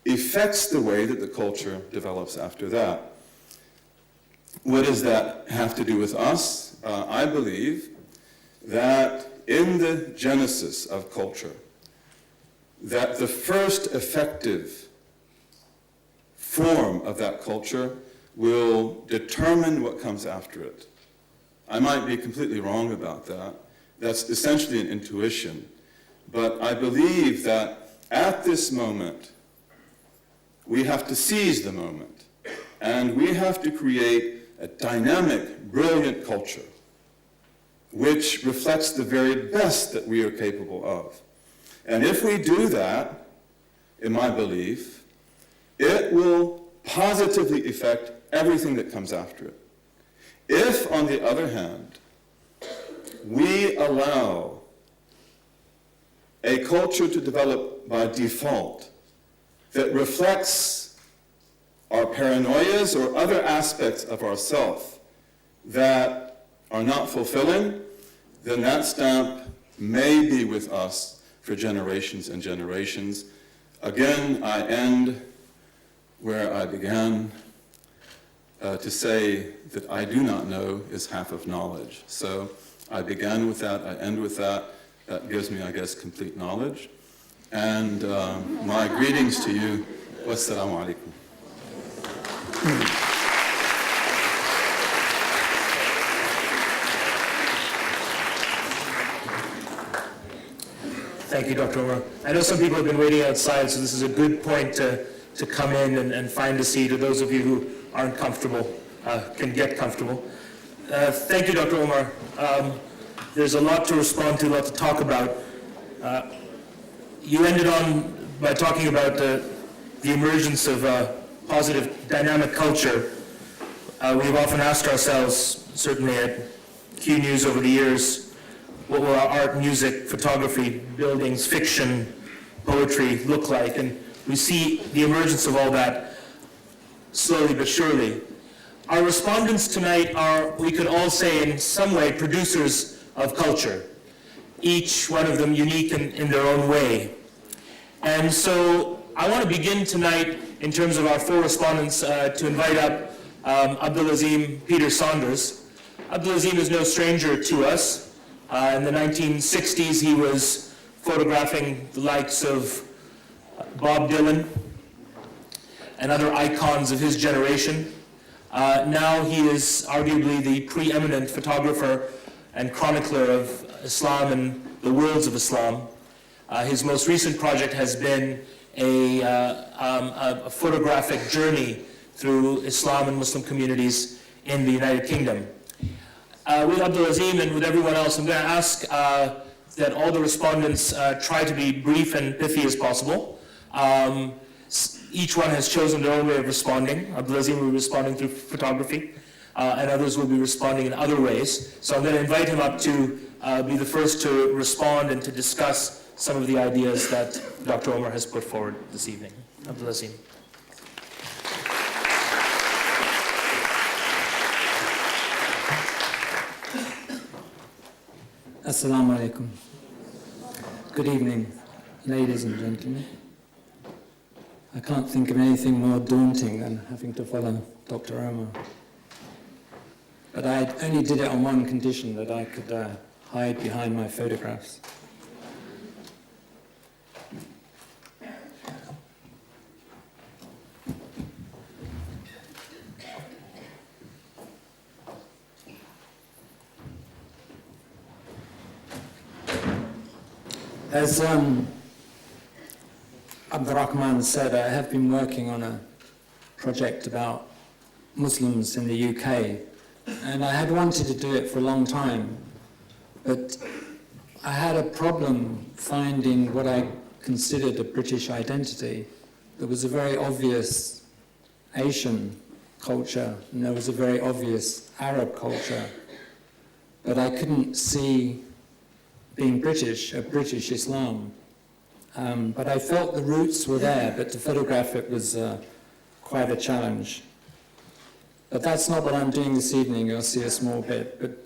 affects the way that the culture develops after that. What does that have to do with us? I believe that in the genesis of culture, that the first effective form of that culture will determine what comes after it. I might be completely wrong about that. That's essentially an intuition. But I believe that at this moment, we have to seize the moment, and we have to create a dynamic, brilliant culture which reflects the very best that we are capable of. And if we do that, in my belief, it will positively affect everything that comes after it. If, on the other hand, we allow a culture to develop by default that reflects our paranoias or other aspects of ourself that are not fulfilling, then that stamp may be with us for generations and generations. Again, I end where I began, to say that I do not know is half of knowledge. So I began with that, I end with that. That gives me, I guess, complete knowledge. And my greetings to you. Wassalamu alaikum. Thank you, Dr. Omar. I know some people have been waiting outside, so this is a good point to come in and find a seat, or those of you who aren't comfortable can get comfortable. Thank you, Dr. Omar. There's a lot to respond to, a lot to talk about. You ended on by talking about the emergence of positive dynamic culture. We've often asked ourselves, certainly at Q News over the years, what will our art, music, photography, buildings, fiction, poetry look like? And we see the emergence of all that slowly but surely. Our respondents tonight are, we could all say in some way, producers of culture, each one of them unique in their own way. And so I want to begin tonight, in terms of our four respondents, to invite up Abdulazim Peter Saunders. Abdulazim is no stranger to us. In the 1960s, he was photographing the likes of Bob Dylan and other icons of his generation. Now he is arguably the preeminent photographer and chronicler of Islam and the worlds of Islam. His most recent project has been a photographic journey through Islam and Muslim communities in the United Kingdom. With Abdulazim and with everyone else, I'm going to ask that all the respondents try to be brief and pithy as possible. Each one has chosen their own way of responding. Abdulazim will be responding through photography, and others will be responding in other ways. So I'm going to invite him up to be the first to respond and to discuss some of the ideas that Dr. Omar has put forward this evening. Abdulazim. Assalamu alaikum. Good evening, ladies and gentlemen. I can't think of anything more daunting than having to follow Dr. Omar. But I only did it on one condition, that I could hide behind my photographs. As Abdurrahman said, I have been working on a project about Muslims in the UK, and I had wanted to do it for a long time, But I had a problem finding what I considered a British identity. There was a very obvious Asian culture, and there was a very obvious Arab culture. But I couldn't see, being British, a British Islam. But I felt the roots were there, but to photograph it was quite a challenge. But that's not what I'm doing this evening. You'll see a small bit. But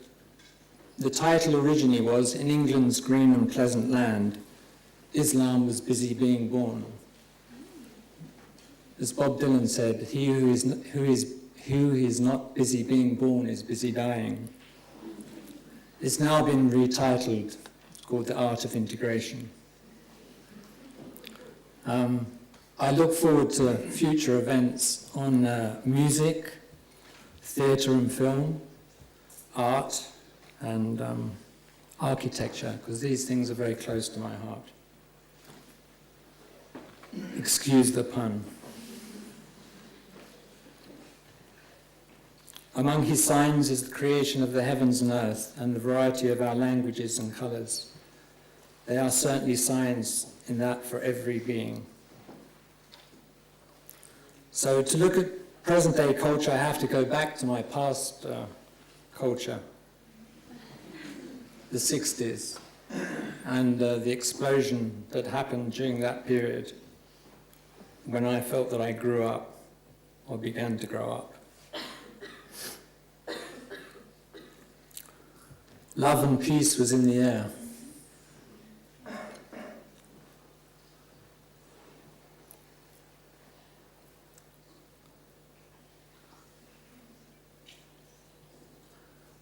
the title originally was, "In England's Green and Pleasant Land, Islam was busy being born." As Bob Dylan said, he who is not busy being born is busy dying. It's now been retitled, it's called The Art of Integration. I look forward to future events on music, theatre and film, art, and architecture, because these things are very close to my heart. Excuse the pun. Among his signs is the creation of the heavens and earth and the variety of our languages and colours. They are certainly signs in that for every being. So to look at present-day culture, I have to go back to my past culture, the 60s, and the explosion that happened during that period when I felt that I grew up, or began to grow up. Love and peace was in the air.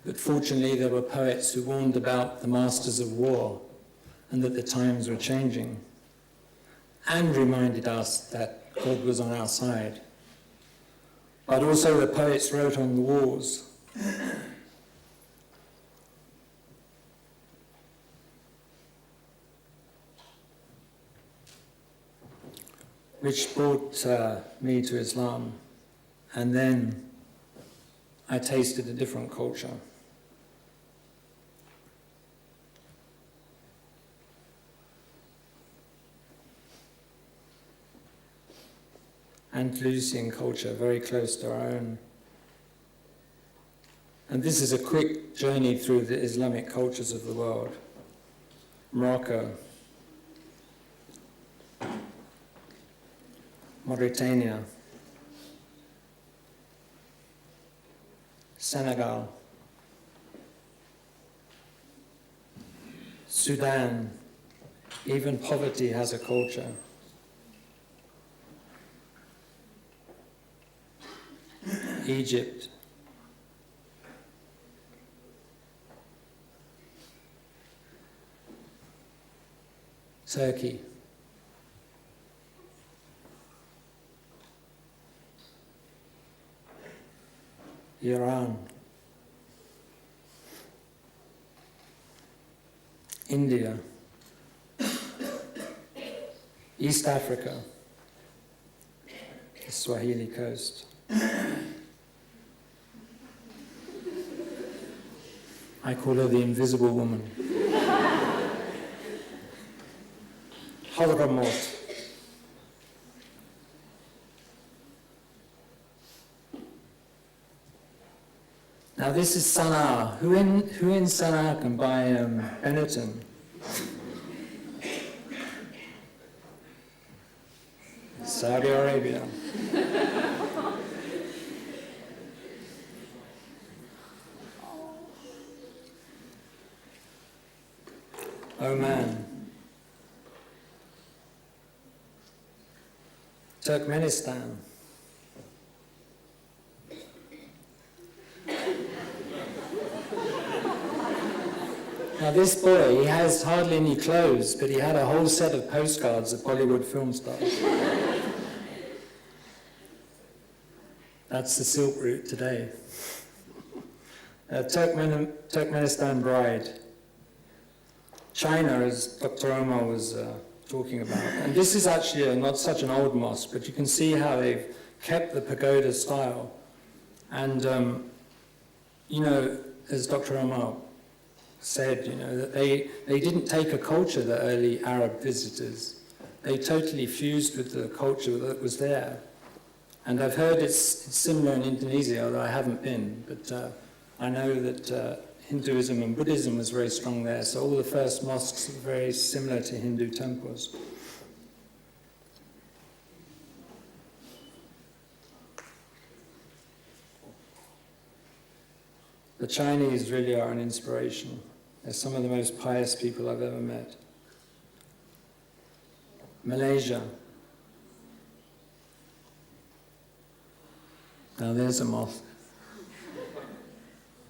But fortunately, there were poets who warned about the masters of war and that the times were changing, and reminded us that God was on our side. But also the poets wrote on the walls. Which brought me to Islam, and then I tasted a different culture. Andalusian culture, very close to our own. And this is a quick journey through the Islamic cultures of the world. Morocco, Mauritania, Senegal, Sudan. Even poverty has a culture. Egypt, Turkey, Iran, India, East Africa, the Swahili coast. I call her the invisible woman. Hadramaut. Now this is Sana'a. Who in Sana'a can buy Benetton? Saudi Arabia. Oman, Turkmenistan, now this boy, he has hardly any clothes, but he had a whole set of postcards of Bollywood film stars. That's the Silk Route today. Turkmenistan bride. China, as Dr. Omar was talking about. And this is actually not such an old mosque, but you can see how they've kept the pagoda style. And, you know, as Dr. Omar said, that they didn't take a culture, the early Arab visitors. They totally fused with the culture that was there. And I've heard it's similar in Indonesia, although I haven't been, but I know that Hinduism and Buddhism was very strong there, so all the first mosques are very similar to Hindu temples. The Chinese really are an inspiration. They're some of the most pious people I've ever met. Malaysia. Now there's a mosque.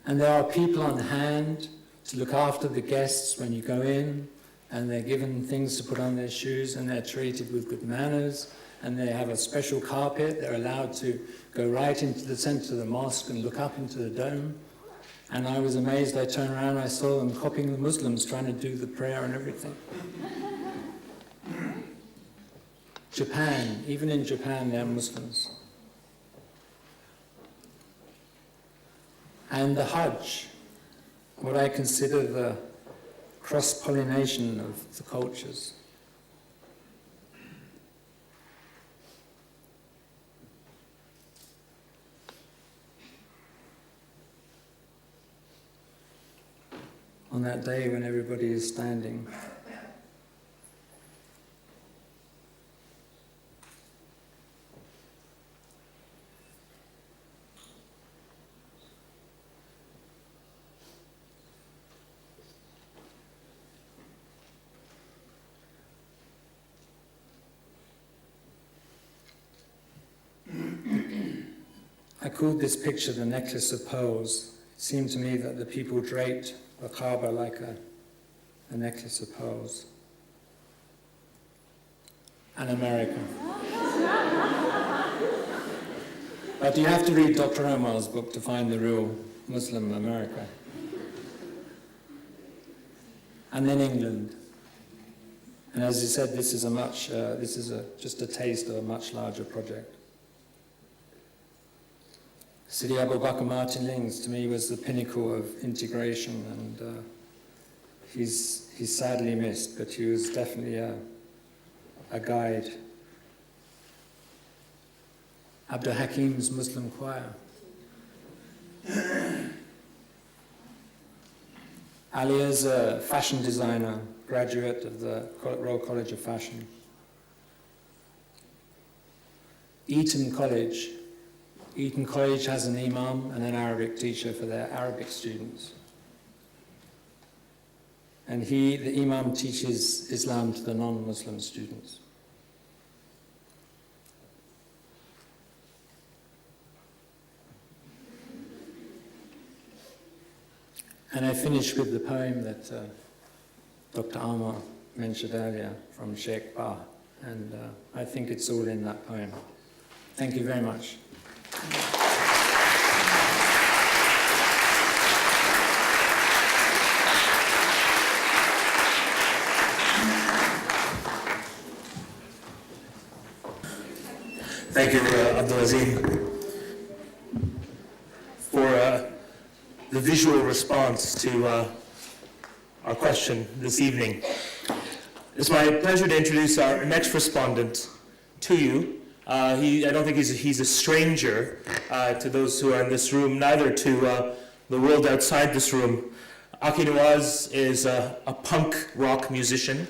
And there are people on hand to look after the guests when you go in, and they're given things to put on their shoes, and they're treated with good manners, and they have a special carpet. They're allowed to go right into the center of the mosque and look up into the dome. And I was amazed. I turned around, I saw them copying the Muslims, trying to do the prayer and everything. Japan, even in Japan, they're Muslims. And the Hajj, what I consider the cross-pollination of the cultures. On that day when everybody is standing. I called this picture the necklace of pearls. It seemed to me that the people draped the Kaaba like a necklace of pearls. And America. But you have to read Dr. Omar's book to find the real Muslim America. And then England. And as you said, this is just a taste of a much larger project. Sidi Abu Bakr Martin Lings, to me, was the pinnacle of integration, and he's sadly missed, but he was definitely a guide. Abdul Hakim's Muslim Choir. Ali is a fashion designer, graduate of the Royal College of Fashion. Eton College has an imam and an Arabic teacher for their Arabic students. And the imam teaches Islam to the non-Muslim students. And I finish with the poem that Dr. Amar mentioned earlier from Sheikh Bah, and I think it's all in that poem. Thank you very much. Thank you, Abdulazim, for the visual response to our question this evening. It's my pleasure to introduce our next respondent to you. I don't think he's a stranger to those who are in this room, neither to the world outside this room. Aki Nawaz is a punk rock musician.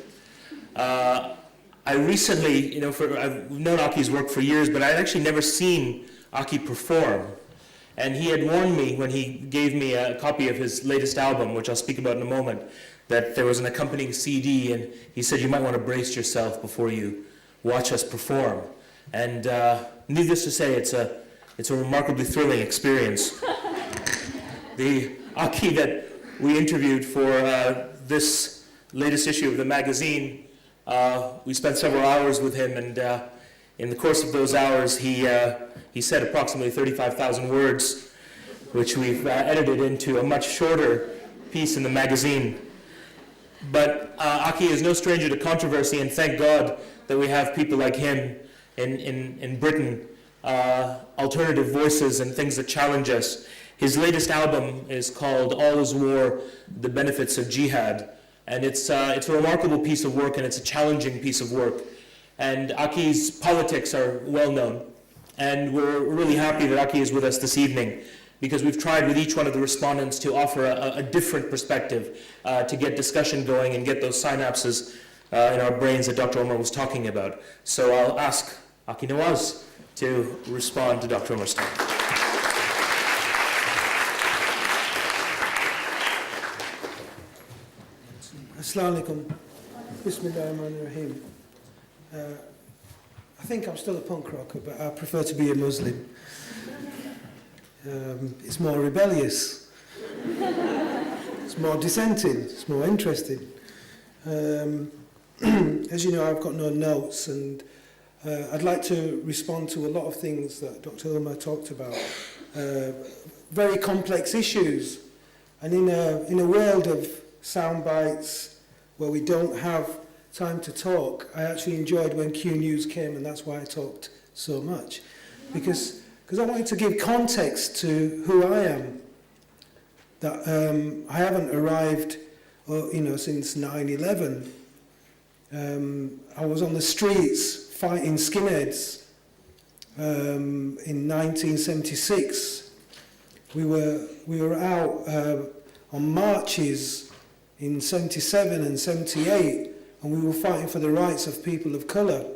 I recently, I've known Aki's work for years, but I'd actually never seen Aki perform. And he had warned me when he gave me a copy of his latest album, which I'll speak about in a moment, that there was an accompanying CD, and he said you might want to brace yourself before you watch us perform. And needless to say, it's a remarkably thrilling experience. The Aki that we interviewed for this latest issue of the magazine, we spent several hours with him, and in the course of those hours, he said approximately 35,000 words, which we've edited into a much shorter piece in the magazine. But Aki is no stranger to controversy, and thank God that we have people like him in Britain, alternative voices and things that challenge us. His latest album is called All Is War, The Benefits of Jihad. And it's a remarkable piece of work, and it's a challenging piece of work. And Aki's politics are well known. And we're really happy that Aki is with us this evening, because we've tried with each one of the respondents to offer a different perspective to get discussion going and get those synapses in our brains that Dr. Omar was talking about. So I'll ask Aki Nawaz to respond to Dr. Omar's talk. Assalamu alaikum. Bismillahirrahmanirrahim. I think I'm still a punk rocker, but I prefer to be a Muslim. It's more rebellious. It's more dissenting. It's more interesting. As you know, I've got no notes, and I'd like to respond to a lot of things that Dr. Omar talked about. Very complex issues. And in a world of sound bites, where we don't have time to talk, I actually enjoyed when Q News came, and that's why I talked so much. Because I wanted to give context to who I am. That I haven't arrived, since 9/11. I was on the streets fighting skinheads in 1976. We were out on marches in 77 and 78, and we were fighting for the rights of people of colour.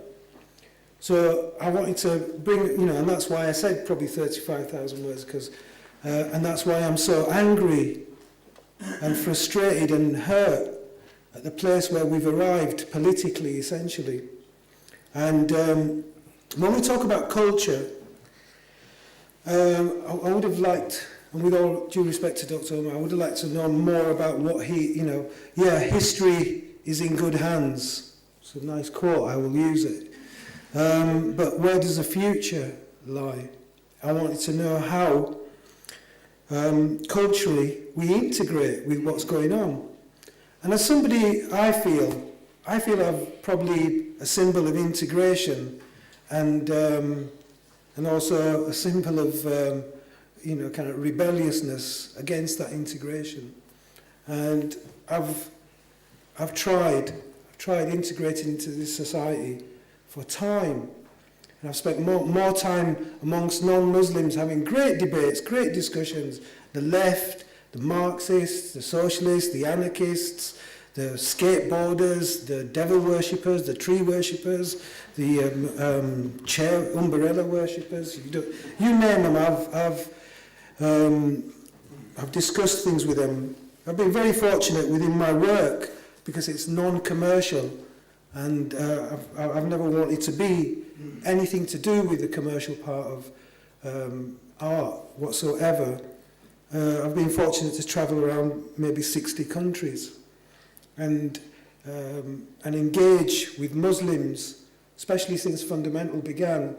So I wanted to bring, and that's why I said probably 35,000 words, and that's why I'm so angry and frustrated and hurt at the place where we've arrived politically, essentially. And when we talk about culture, I would have liked, and with all due respect to Dr. Omar, I would have liked to know more about what history is in good hands. It's a nice quote, I will use it. But where does the future lie? I wanted to know how culturally we integrate with what's going on. And as somebody, I feel I'm probably a symbol of integration, and also a symbol of kind of rebelliousness against that integration. And I've tried integrating into this society for time. And I've spent more time amongst non-Muslims having great debates, great discussions. The left, the Marxists, the socialists, the anarchists, the skateboarders, the devil worshippers, the tree worshippers, the chair umbrella worshippers. You name them, I've discussed things with them. I've been very fortunate within my work because it's non-commercial, and I've never wanted to be anything to do with the commercial part of art whatsoever. I've been fortunate to travel around maybe 60 countries and engage with Muslims, especially since Fundamental began.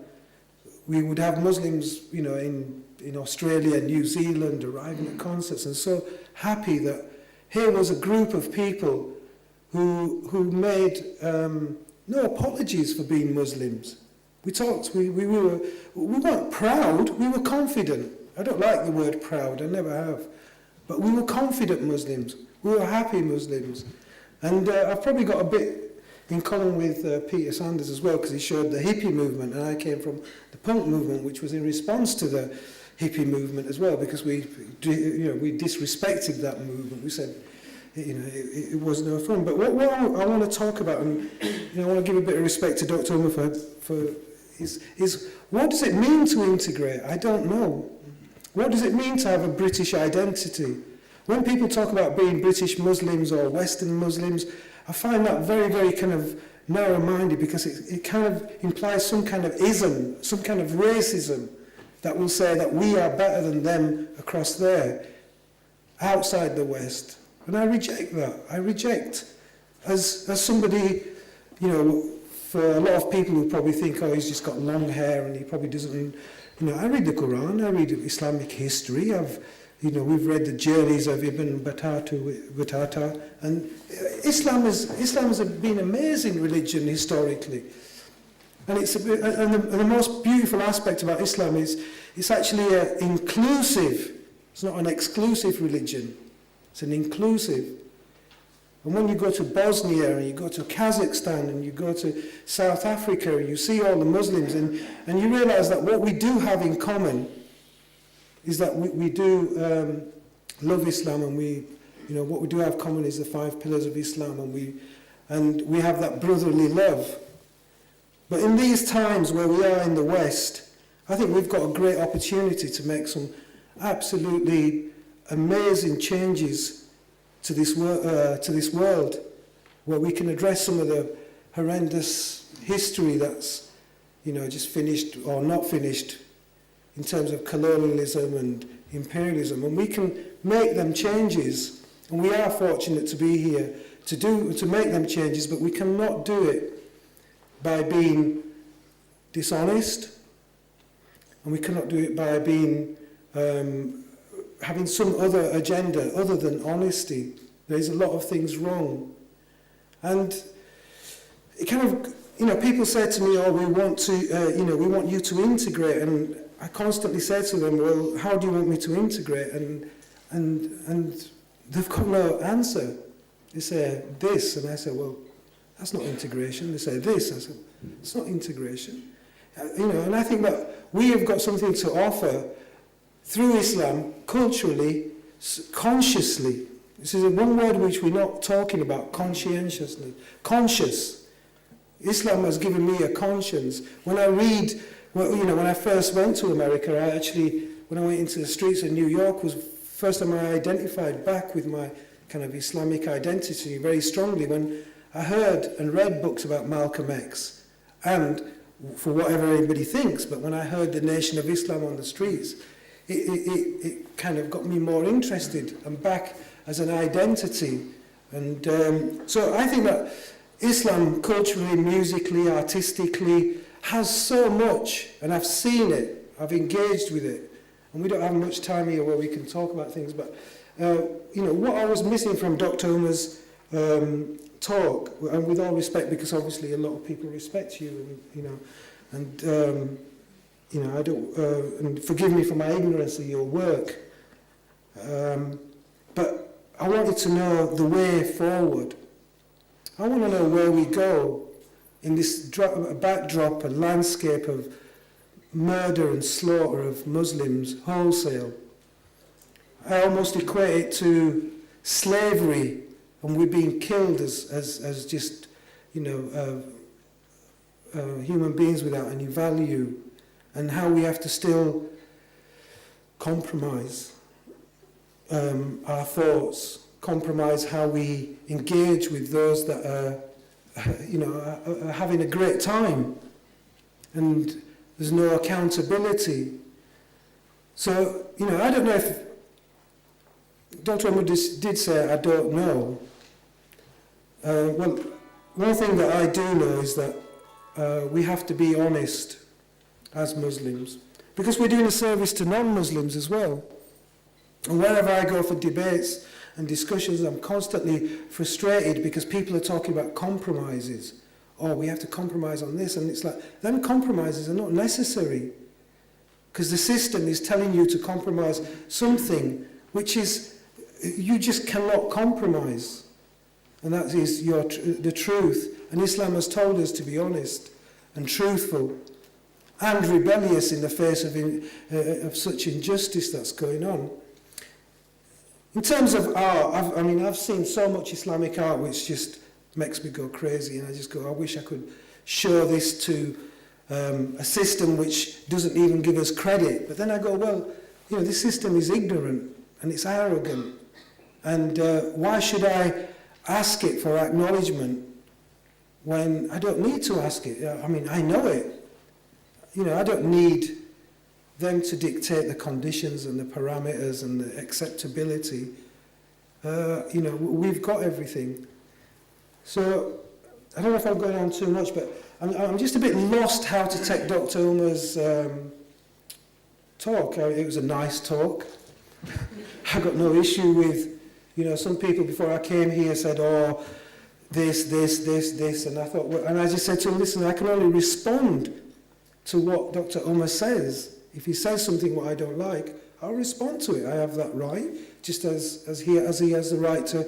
We would have Muslims, in Australia, New Zealand, arriving at concerts, and so happy that here was a group of people who made no apologies for being Muslims. We talked, we weren't proud, we were confident. I don't like the word proud, I never have. But we were confident Muslims, we were happy Muslims. And I've probably got a bit in common with Peter Sanders as well, because he showed the hippie movement, and I came from the punk movement, which was in response to the hippie movement as well, because we disrespected that movement. We said, it was no fun. But what I want to talk about, and I want to give a bit of respect to Dr. Omar is what does it mean to integrate? I don't know. What does it mean to have a British identity? When people talk about being British Muslims or Western Muslims, I find that very, very kind of narrow-minded, because it kind of implies some kind of ism, some kind of racism that will say that we are better than them across there, outside the West. And I reject that. I reject, as somebody, for a lot of people who probably think, oh, he's just got long hair and he probably doesn't, I read the Quran, I read Islamic history, we've read the journeys of Ibn Battuta, and Islam has been an amazing religion historically. And the most beautiful aspect about Islam is it's actually an inclusive It's not an exclusive religion. It's an inclusive. And when you go to Bosnia and you go to Kazakhstan and you go to South Africa and you see all the Muslims and you realize that what we do have in common is that we do love Islam, and what we do have common is the 5 pillars of Islam, and we have that brotherly love. But in these times where we are in the West, I think we've got a great opportunity to make some absolutely amazing changes to this world, where we can address some of the horrendous history that's, just finished or not finished in terms of colonialism and imperialism, and we can make them changes. And we are fortunate to be here to make them changes, but we cannot do it by being dishonest, and we cannot do it by being having some other agenda other than honesty. There's a lot of things wrong. And it kind of, people say to me, oh, we want you to integrate. And I constantly say to them, well, how do you want me to integrate? And they've got no answer. They say this, and I say, well, that's not integration. They say this, I say, it's not integration. And I think that we have got something to offer through Islam, culturally, consciously. This is one word which we're not talking about, conscientiousness. Conscious. Islam has given me a conscience. When I read, when I first went to America, when I went into the streets of New York, was the first time I identified back with my kind of Islamic identity very strongly, when I heard and read books about Malcolm X, and for whatever anybody thinks, but when I heard the Nation of Islam on the streets, it kind of got me more interested and back as an identity. And so I think that Islam, culturally, musically, artistically, has so much, and I've seen it, I've engaged with it, and we don't have much time here where we can talk about things, but what I was missing from Dr. Umar's talk, and with all respect, because obviously a lot of people respect you, I don't, and forgive me for my ignorance of your work, but I wanted to know the way forward. I want to know where we go in this backdrop and landscape of murder and slaughter of Muslims wholesale. I almost equate it to slavery, and we're being killed as just, human beings without any value, and how we have to still compromise our thoughts, compromise how we engage with those that are having a great time, and there's no accountability. So, I don't know if Dr. Umar did say, I don't know. Well, one thing that I do know is that we have to be honest as Muslims, because we're doing a service to non-Muslims as well. And wherever I go for debates and discussions, I'm constantly frustrated because people are talking about compromises. Oh, we have to compromise on this, and it's like, them compromises are not necessary, because the system is telling you to compromise something which is, you just cannot compromise, and that is the truth. And Islam has told us to be honest and truthful and rebellious in the face of such injustice that's going on. In terms of art, I've seen so much Islamic art which just makes me go crazy, and I just go, I wish I could show this to a system which doesn't even give us credit. But then I go, well, this system is ignorant and it's arrogant, and why should I ask it for acknowledgement when I don't need to ask it? I know it. I don't need them to dictate the conditions and the parameters and the acceptability. We've got everything. So I don't know if I'm going on too much, but I'm just a bit lost how to take Dr. Umar's talk. It was a nice talk. I got no issue with, some people before I came here said, oh, this, and I thought, well, and I just said to him, listen, I can only respond to what Dr. Umar says. If he says something what I don't like, I'll respond to it. I have that right, just as he has the right to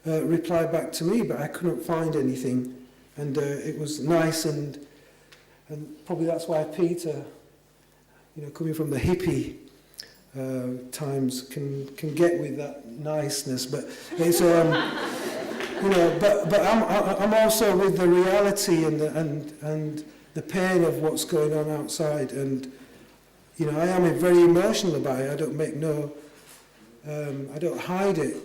reply back to me, but I couldn't find anything. And it was nice, and probably that's why Peter, coming from the hippie times, can get with that niceness. But it's but I'm also with the reality and the pain of what's going on outside, and I am very emotional about it. I don't I don't hide it.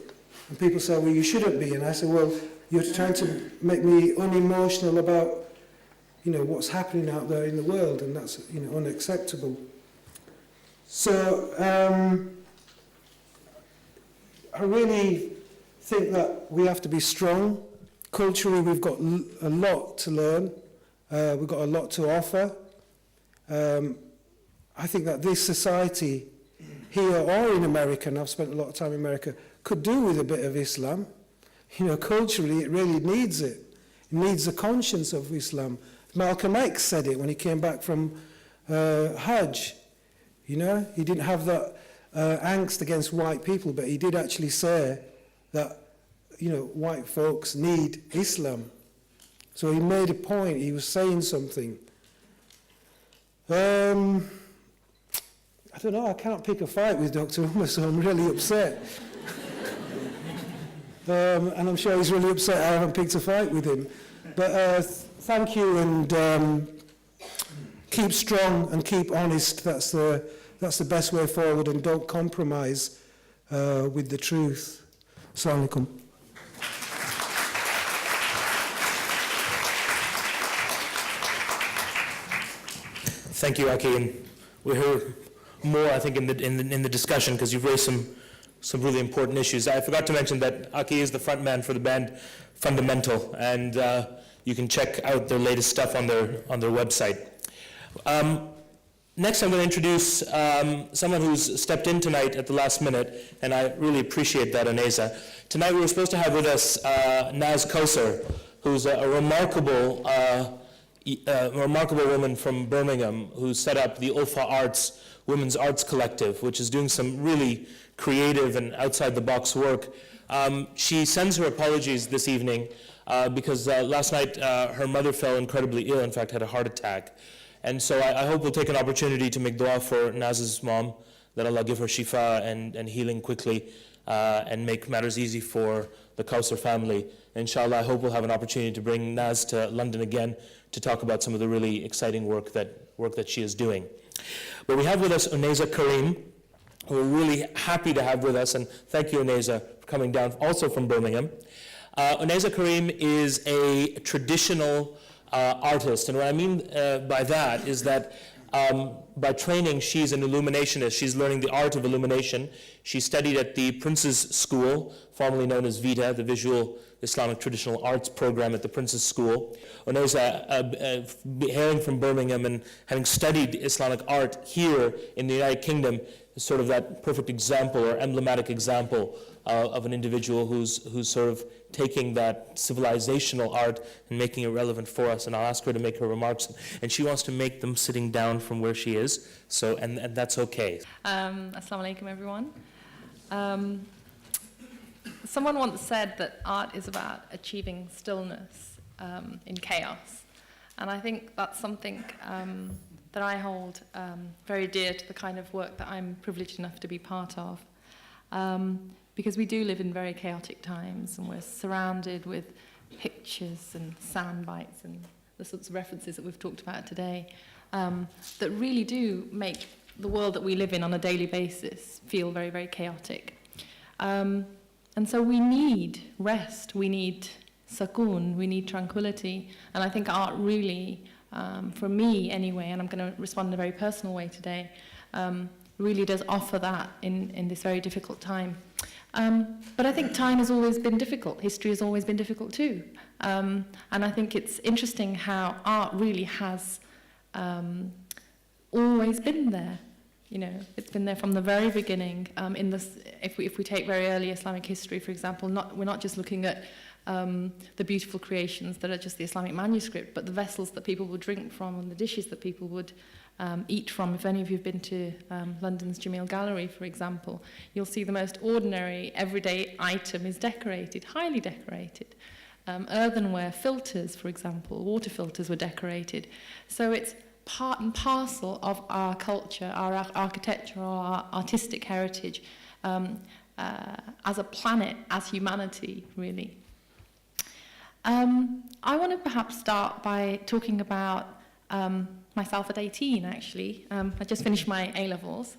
And people say, well, you shouldn't be. And I say, well, you're trying to make me unemotional about, what's happening out there in the world, and that's, unacceptable. So, I really think that we have to be strong. Culturally, we've got a lot to learn. We've got a lot to offer. I think that this society here or in America, and I've spent a lot of time in America, could do with a bit of Islam. Culturally, it really needs it. It needs the conscience of Islam. Malcolm X said it when he came back from Hajj. He didn't have that angst against white people, but he did actually say that, white folks need Islam. So he made a point, he was saying something. I don't know, I can't pick a fight with Dr. Umar, so I'm really upset. And I'm sure he's really upset I haven't picked a fight with him. But thank you, and keep strong and keep honest. That's the best way forward, and don't compromise with the truth. Assalamu alaikum. Thank you, Aki, and we'll hear more, I think, in the discussion, because you've raised some really important issues. I forgot to mention that Aki is the front man for the band Fundamental, and you can check out their latest stuff on their website. Next, I'm going to introduce someone who's stepped in tonight at the last minute, and I really appreciate that, Aneza. Tonight we were supposed to have with us Naz Kausar, who's a remarkable woman from Birmingham who set up the Ulfa Arts Women's Arts Collective, which is doing some really creative and outside-the-box work. She sends her apologies this evening because last night her mother fell incredibly ill, in fact had a heart attack. And so I hope we'll take an opportunity to make dua for Naz's mom, that Allah give her shifa and healing quickly, and make matters easy for the Kausar family. Inshallah, I hope we'll have an opportunity to bring Naz to London again to talk about some of the really exciting work that she is doing. But we have with us Uneza Karim, who we're really happy to have with us, and thank you, Uneza, for coming down, also from Birmingham. Uneza Karim is a traditional artist, and what I mean by that is that by training, she's an illuminationist. She's learning the art of illumination. She studied at the Prince's School, formerly known as VITA, the Visual Islamic Traditional Arts Program at the Prince's School. Uneza, hailing from Birmingham and having studied Islamic art here in the United Kingdom, is sort of that perfect example or emblematic example of an individual who's sort of taking that civilizational art and making it relevant for us. And I'll ask her to make her remarks, and she wants to make them sitting down from where she is, so and that's okay. Assalamu alaikum, everyone. Someone once said that art is about achieving stillness in chaos, and I think that's something that I hold very dear to the kind of work that I'm privileged enough to be part of. Because we do live in very chaotic times, and we're surrounded with pictures and sound bites and the sorts of references that we've talked about today that really do make the world that we live in on a daily basis feel very, very chaotic. And so we need rest, we need sakoon, we need tranquility, and I think art really, for me anyway, and I'm going to respond in a very personal way today, really does offer that in this very difficult time. But I think time has always been difficult. History has always been difficult too. And I think it's interesting how art really has always been there. You know, it's been there from the very beginning. If we take very early Islamic history, for example, we're not just looking at the beautiful creations that are just the Islamic manuscript, but the vessels that people would drink from and the dishes that people would eat from. If any of you have been to London's Jameel Gallery, for example, you'll see the most ordinary, everyday item is decorated, highly decorated. Earthenware filters, for example, water filters were decorated. So it's part and parcel of our culture, our architecture, our artistic heritage, as a planet, as humanity, really. I want to perhaps start by talking about myself at 18, actually. I just finished my A-levels,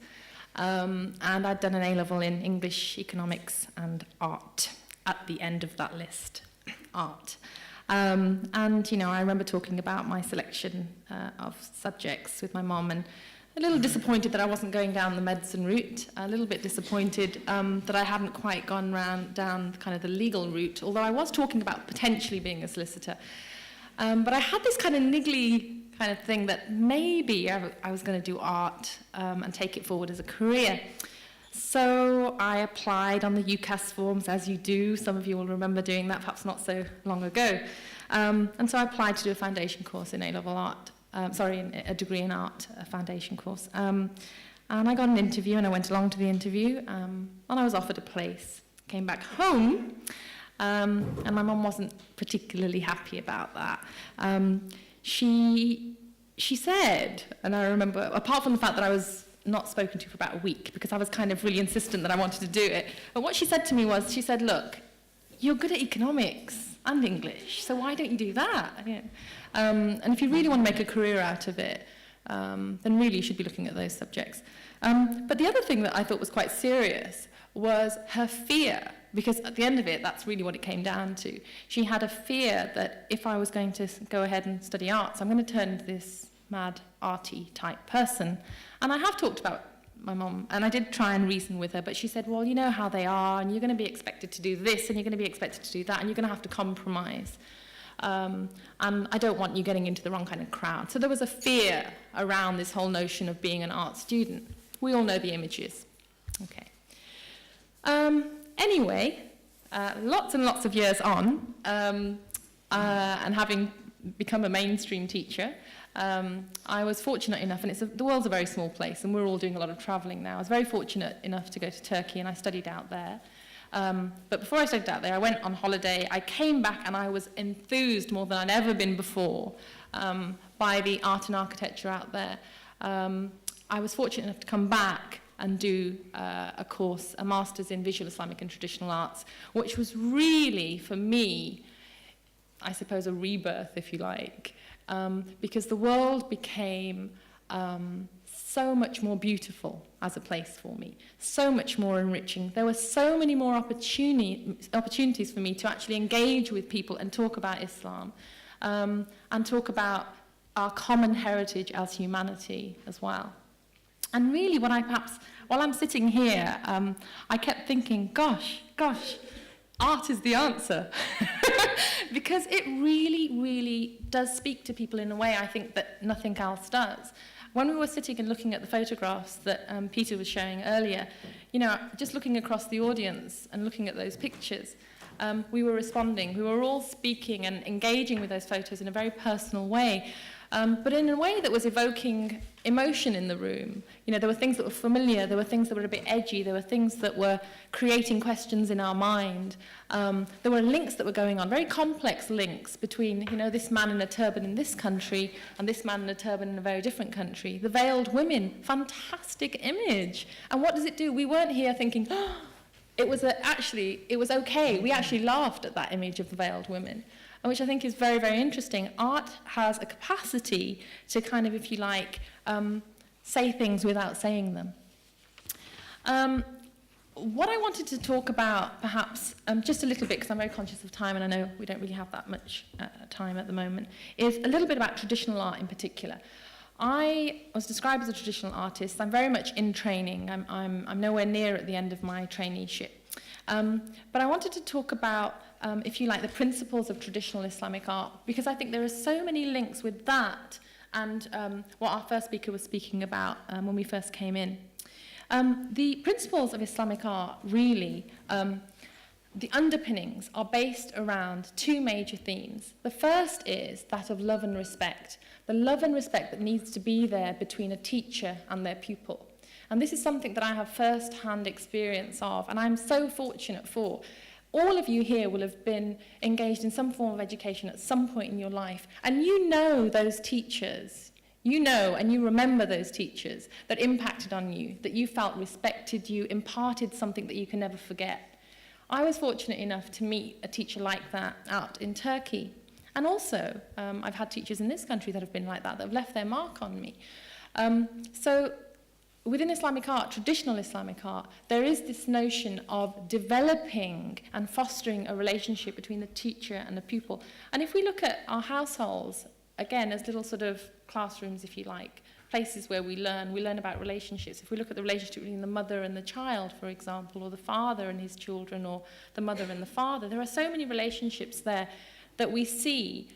and I'd done an A-level in English, economics, and art at the end of that list, art. And, you know, I remember talking about my selection of subjects with my mum, and a little disappointed that I wasn't going down the medicine route, a little bit disappointed that I hadn't quite gone down kind of the legal route, although I was talking about potentially being a solicitor. But I had this kind of niggly kind of thing that maybe I was going to do art and take it forward as a career. So I applied on the UCAS forms, as you do. Some of you will remember doing that, perhaps not so long ago. And so I applied to do a foundation course in A-level art. A degree in art, a foundation course. And I got an interview, and I went along to the interview, and I was offered a place. Came back home, and my mum wasn't particularly happy about that. She said, and I remember, apart from the fact that I was not spoken to for about a week, because I was kind of really insistent that I wanted to do it, but what she said to me was, she said, look, you're good at economics and English, so why don't you do that? You know, and if you really want to make a career out of it, then really you should be looking at those subjects. But the other thing that I thought was quite serious was her fear, because at the end of it, that's really what it came down to. She had a fear that if I was going to go ahead and study arts, I'm going to turn into this mad, arty type person. And I have talked about my mum, and I did try and reason with her, but she said, well, you know how they are, and you're going to be expected to do this, and you're going to be expected to do that, and you're going to have to compromise. And I don't want you getting into the wrong kind of crowd. So there was a fear around this whole notion of being an art student. We all know the images. Okay. Anyway, lots and lots of years on, and having become a mainstream teacher, I was fortunate enough, and the world's a very small place, and we're all doing a lot of travelling now. I was very fortunate enough to go to Turkey, and I studied out there. But before I studied out there, I went on holiday. I came back, and I was enthused more than I'd ever been before by the art and architecture out there. I was fortunate enough to come back and do a course, a master's in visual Islamic and traditional arts, which was really, for me, I suppose, a rebirth, if you like, because the world became so much more beautiful as a place for me, so much more enriching. There were so many more opportunities for me to actually engage with people and talk about Islam, and talk about our common heritage as humanity as well. And really, while I'm sitting here, I kept thinking, gosh, art is the answer. Because it really, really does speak to people in a way I think that nothing else does. When we were sitting and looking at the photographs that Peter was showing earlier, you know, just looking across the audience and looking at those pictures, we were responding. We were all speaking and engaging with those photos in a very personal way, but in a way that was evoking emotion in the room. You know, there were things that were familiar, there were things that were a bit edgy, there were things that were creating questions in our mind. There were links that were going on, very complex links between, you know, this man in a turban in this country and this man in a turban in a very different country. The veiled women, fantastic image. And what does it do? We weren't here thinking, oh, it was okay. We actually laughed at that image of the veiled women, which I think is very, very interesting. Art has a capacity to kind of, if you like, say things without saying them. What I wanted to talk about, perhaps, just a little bit, because I'm very conscious of time, and I know we don't really have that much time at the moment, is a little bit about traditional art in particular. I was described as a traditional artist. I'm very much in training. I'm nowhere near at the end of my traineeship. But I wanted to talk about, if you like, the principles of traditional Islamic art, because I think there are so many links with that and what our first speaker was speaking about when we first came in. The principles of Islamic art really the underpinnings are based around two major themes. The first is that of love and respect, the love and respect that needs to be there between a teacher and their pupil. And this is something that I have first-hand experience of, and I'm so fortunate for. All of you here will have been engaged in some form of education at some point in your life, and you know those teachers. You know and you remember those teachers that impacted on you, that you felt respected you, imparted something that you can never forget. I was fortunate enough to meet a teacher like that out in Turkey. And also, I've had teachers in this country that have been like that have left their mark on me. So within Islamic art, traditional Islamic art, there is this notion of developing and fostering a relationship between the teacher and the pupil. And if we look at our households, again, as little sort of classrooms, if you like, places where we learn about relationships. If we look at the relationship between the mother and the child, for example, or the father and his children, or the mother and the father, there are so many relationships there that we see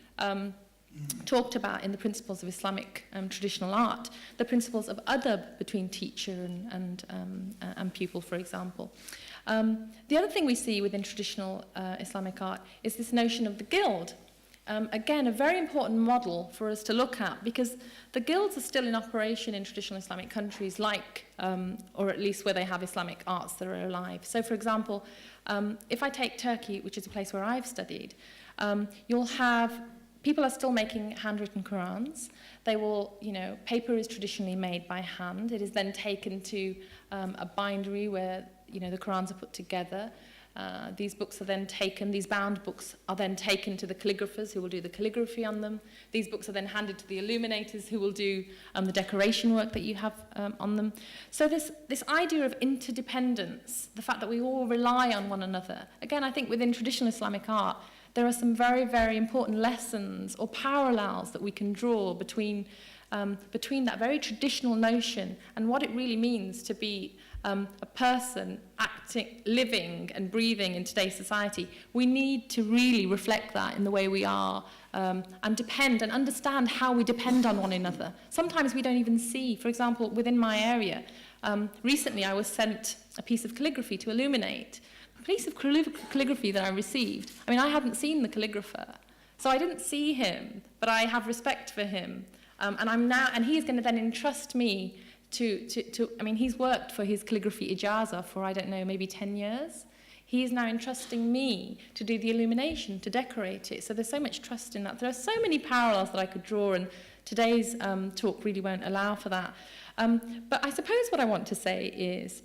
talked about in the principles of Islamic traditional art, the principles of adab between teacher and pupil, for example. The other thing we see within traditional Islamic art is this notion of the guild. Again, a very important model for us to look at, because the guilds are still in operation in traditional Islamic countries, like, or at least where they have Islamic arts that are alive. So, for example, if I take Turkey, which is a place where I've studied, you'll have people are still making handwritten Qurans. They will, paper is traditionally made by hand. It is then taken to a bindery where, the Qurans are put together. These books are then taken, these bound books are then taken to the calligraphers who will do the calligraphy on them. These books are then handed to the illuminators who will do the decoration work that you have on them. So this idea of interdependence, the fact that we all rely on one another, again, I think within traditional Islamic art, there are some very, very important lessons or parallels that we can draw between that very traditional notion and what it really means to be a person acting, living and breathing in today's society. We need to really reflect that in the way we are and depend and understand how we depend on one another. Sometimes we don't even see, for example, within my area, recently I was sent a piece of calligraphy to illuminate. A piece of calligraphy that I received, I mean, I hadn't seen the calligrapher, so I didn't see him, but I have respect for him. And he's going to then entrust me to I mean, he's worked for his calligraphy ijaza for, I don't know, maybe 10 years. He is now entrusting me to do the illumination, to decorate it. So there's so much trust in that. There are so many parallels that I could draw, and today's talk really won't allow for that. But I suppose what I want to say is,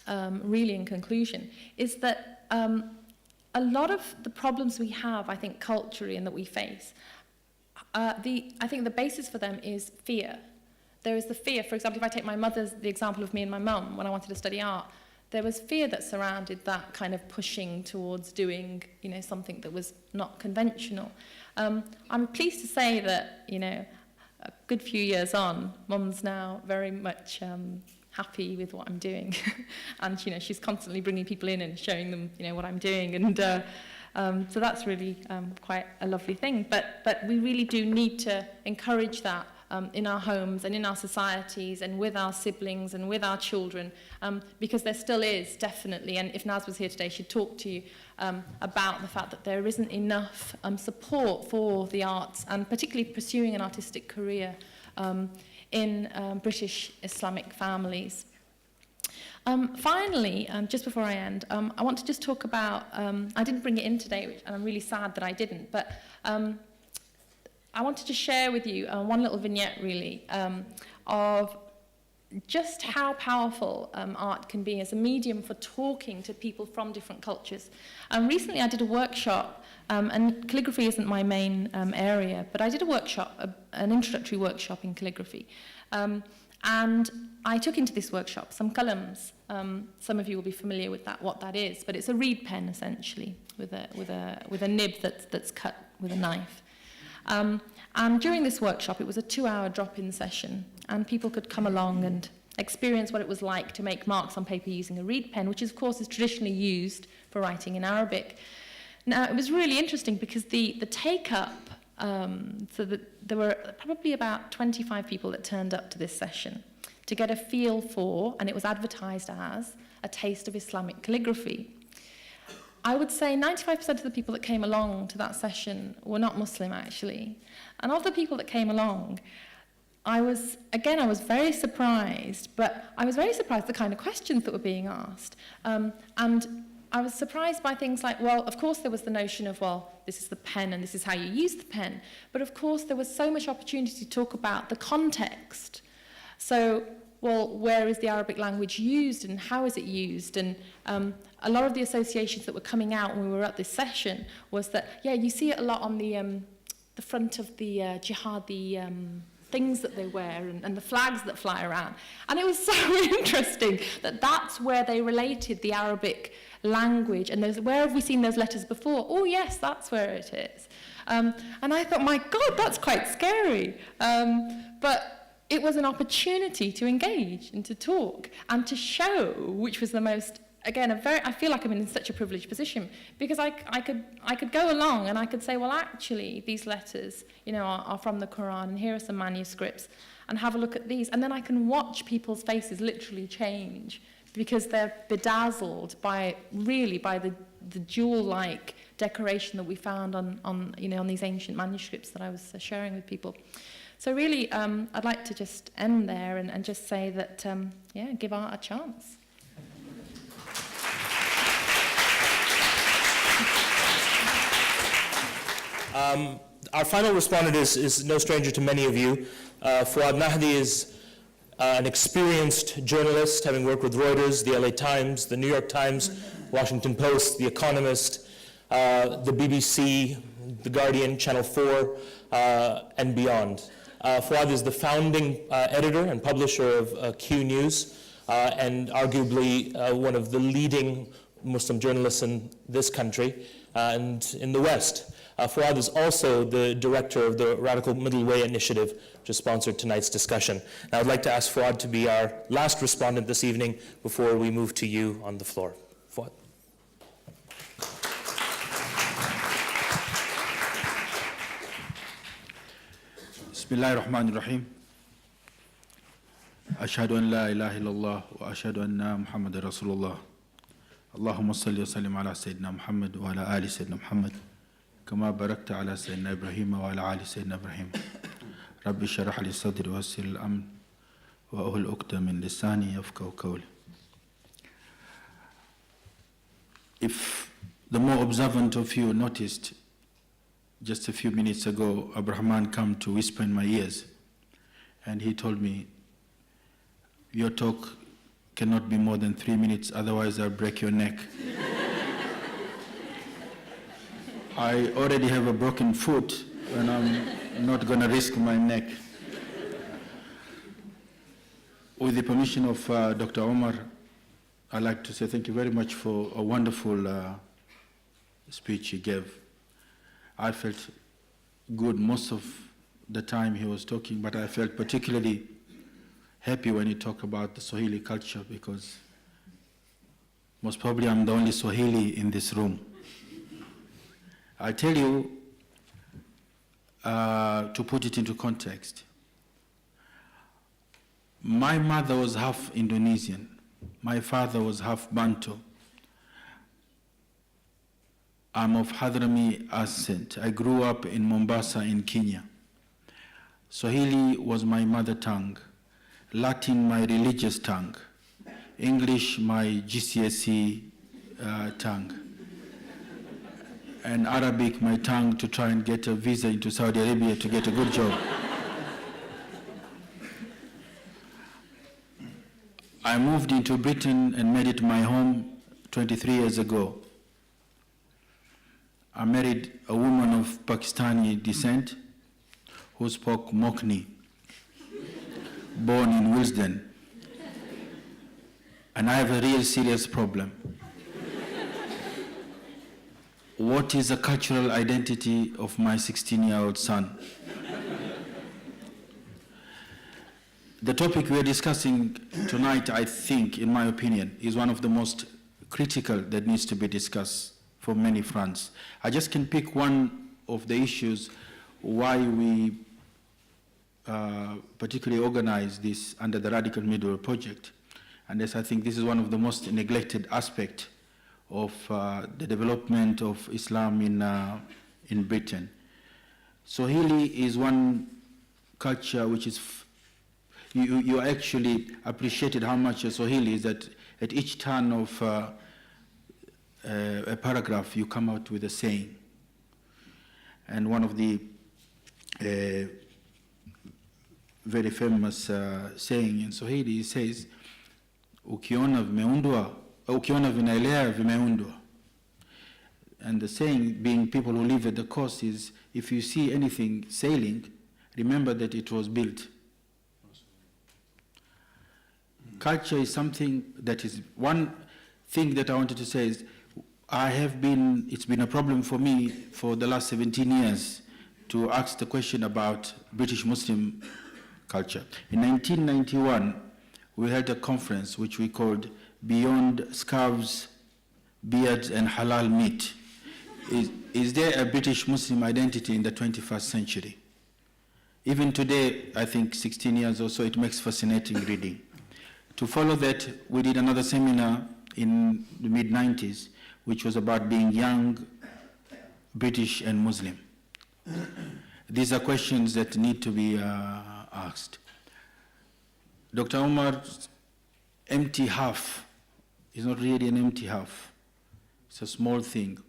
really in conclusion, is that a lot of the problems we have, I think, culturally and that we face, I think the basis for them is fear. There is the fear, for example, if I take the example of me and my mum, when I wanted to study art, there was fear that surrounded that kind of pushing towards doing, something that was not conventional. I'm pleased to say that, a good few years on, Mum's now very much happy with what I'm doing. And, she's constantly bringing people in and showing them, what I'm doing. And so that's really quite a lovely thing. But we really do need to encourage that in our homes and in our societies and with our siblings and with our children, because there still is, definitely, and if Naz was here today, she'd talk to you about the fact that there isn't enough support for the arts, and particularly pursuing an artistic career in British Islamic families. Finally, just before I end, I want to just talk about, I didn't bring it in today, and I'm really sad that I didn't, but I wanted to share with you one little vignette, really, of just how powerful art can be as a medium for talking to people from different cultures. Recently I did a workshop, and calligraphy isn't my main area, but I did a workshop, an introductory workshop in calligraphy. And I took into this workshop some qalams. Some of you will be familiar with that, what that is, but it's a reed pen, essentially, with a nib that's cut with a knife. And during this workshop, it was a 2-hour drop-in session, and people could come along and experience what it was like to make marks on paper using a reed pen, which, of course, is traditionally used for writing in Arabic. Now, it was really interesting because the take-up, so that there were probably about 25 people that turned up to this session to get a feel for, and it was advertised as, a taste of Islamic calligraphy. I would say 95% of the people that came along to that session were not Muslim, actually. And of the people that came along, I was very surprised, but I was very surprised the kind of questions that were being asked. And I was surprised by things like, well, of course there was the notion of, well, this is the pen and this is how you use the pen. But of course there was so much opportunity to talk about the context. So, well, where is the Arabic language used and how is it used? And a lot of the associations that were coming out when we were at this session was that, yeah, you see it a lot on the front of the Jihad, the things that they wear and the flags that fly around. And it was so interesting that that's where they related the Arabic language. And where have we seen those letters before? Oh, yes, that's where it is. And I thought, my God, that's quite scary. But it was an opportunity to engage and to talk and to show, which was the most, again, I feel like I'm in such a privileged position because I could go along and I could say, well, actually, these letters, are from the Quran, and here are some manuscripts, and have a look at these. And then I can watch people's faces literally change because they're bedazzled by the jewel-like decoration that we found on these ancient manuscripts that I was sharing with people. So really, I'd like to just end there and just say that, give art a chance. Our final respondent is no stranger to many of you. Fuad Nahdi is an experienced journalist, having worked with Reuters, the LA Times, the New York Times, Washington Post, The Economist, the BBC, The Guardian, Channel 4, and beyond. Fuad is the founding editor and publisher of Q News, and arguably one of the leading Muslim journalists in this country and in the West. Fuad is also the director of the Radical Middle Way Initiative, which has sponsored tonight's discussion. Now I'd like to ask Fuad to be our last respondent this evening before we move to you on the floor. Fuad. Bismillahir Rahmanir Rahim. Ashhadu an la ilaha illallah wa ashhadu anna Muhammadar Rasulullah. Allahumma salli wa sallim ala Sayyidina Muhammad wa ala ali Sayyidina Muhammad. كما باركت على سيدنا إبراهيم وعلى آل سيدنا إبراهيم رب اشرح لي صدري ويسر لي الأمر وأهل عقدة من لساني يفقهوا قولي. If the more observant of you noticed, just a few minutes ago, Abrahman came to whisper in my ears, and he told me, your talk cannot be more than 3 minutes, otherwise I'll break your neck. I already have a broken foot, and I'm not going to risk my neck. With the permission of Dr. Omar, I'd like to say thank you very much for a wonderful speech he gave. I felt good most of the time he was talking, but I felt particularly happy when he talked about the Swahili culture, because most probably I'm the only Swahili in this room. I tell you, to put it into context, my mother was half Indonesian, my father was half Bantu. I'm of Hadrami accent. I grew up in Mombasa in Kenya. Swahili was my mother tongue, Latin my religious tongue, English my GCSE tongue, and Arabic my tongue to try and get a visa into Saudi Arabia to get a good job. I moved into Britain and made it my home 23 years ago. I married a woman of Pakistani descent who spoke Mokhni, born in Willesden. And I have a real serious problem. What is the cultural identity of my 16-year-old son? The topic we are discussing tonight, I think, in my opinion, is one of the most critical that needs to be discussed for many fronts. I just can pick one of the issues why we particularly organize this under the Radical Middle Way Project. And yes, I think this is one of the most neglected aspects of the development of Islam in Britain. Swahili is one culture which is, you actually appreciated how much Swahili is, that at each turn of a paragraph you come out with a saying. And one of the very famous saying in Swahili says, ukiona vimeundwa, ukiona vinaelea vimeundwa. And the saying, being people who live at the coast, is if you see anything sailing, remember that it was built. Culture is something that is, one thing that I wanted to say is, it's been a problem for me for the last 17 years to ask the question about British Muslim culture. In 1991, we held a conference which we called Beyond Scarves, Beards and Halal Meat. Is there a British Muslim identity in the 21st century? Even today, I think 16 years or so, it makes fascinating reading. To follow that, we did another seminar in the mid-90s, which was about being young, British and Muslim. These are questions that need to be asked. Dr. Omar's empty half is not really an empty half. It's a small thing.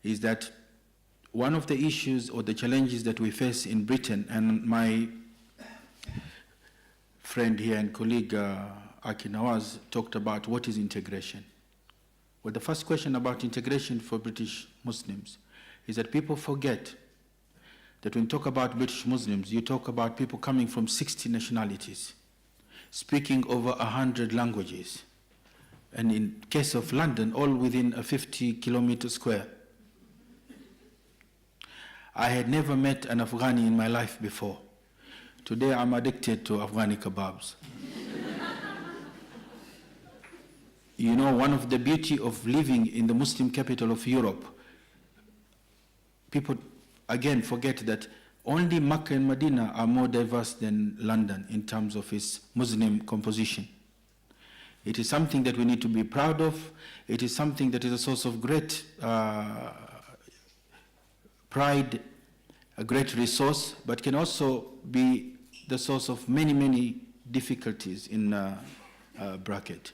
Is that one of the issues or the challenges that we face in Britain, and my friend here and colleague Aki Nawaz talked about what is integration. Well, the first question about integration for British Muslims is that people forget that when you talk about British Muslims, you talk about people coming from 60 nationalities, speaking over 100 languages, and in case of London, all within a 50-kilometer square. I had never met an Afghani in my life before. Today I'm addicted to Afghani kebabs. You know, one of the beauty of living in the Muslim capital of Europe, people again forget that only Makkah and Medina are more diverse than London in terms of its Muslim composition. It is something that we need to be proud of. It is something that is a source of great pride, a great resource, but can also be the source of many, many difficulties in bracket.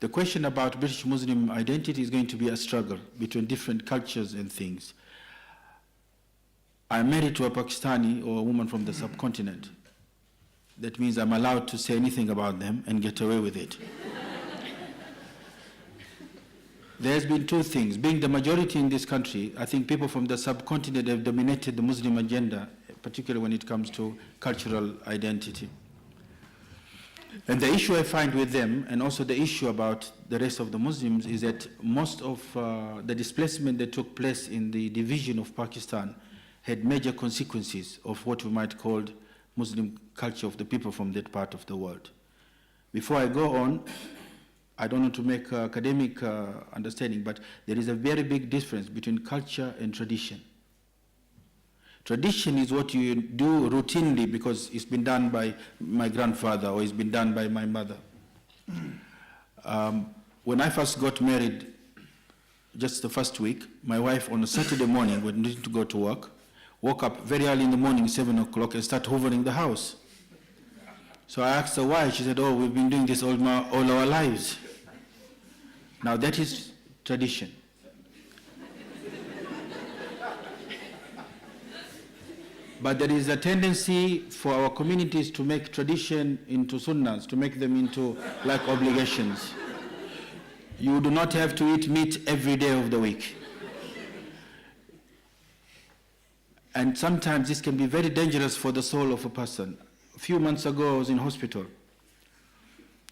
The question about British Muslim identity is going to be a struggle between different cultures and things. I'm married to a Pakistani or a woman from the subcontinent. That means I'm allowed to say anything about them and get away with it. There's been two things. Being the majority in this country, I think people from the subcontinent have dominated the Muslim agenda, particularly when it comes to cultural identity. And the issue I find with them, and also the issue about the rest of the Muslims, is that most of the displacement that took place in the division of Pakistan had major consequences of what we might call Muslim culture of the people from that part of the world. Before I go on, I don't want to make academic understanding, but there is a very big difference between culture and tradition. Tradition is what you do routinely because it's been done by my grandfather or it's been done by my mother. When I first got married, just the first week, my wife on a Saturday morning, when needed to go to work, woke up very early in the morning, 7 o'clock, and started hoovering the house. So I asked her why. She said, oh, we've been doing this all our lives. Now that is tradition. But there is a tendency for our communities to make tradition into sunnahs, to make them into like obligations. You do not have to eat meat every day of the week. And sometimes this can be very dangerous for the soul of a person. A few months ago, I was in hospital,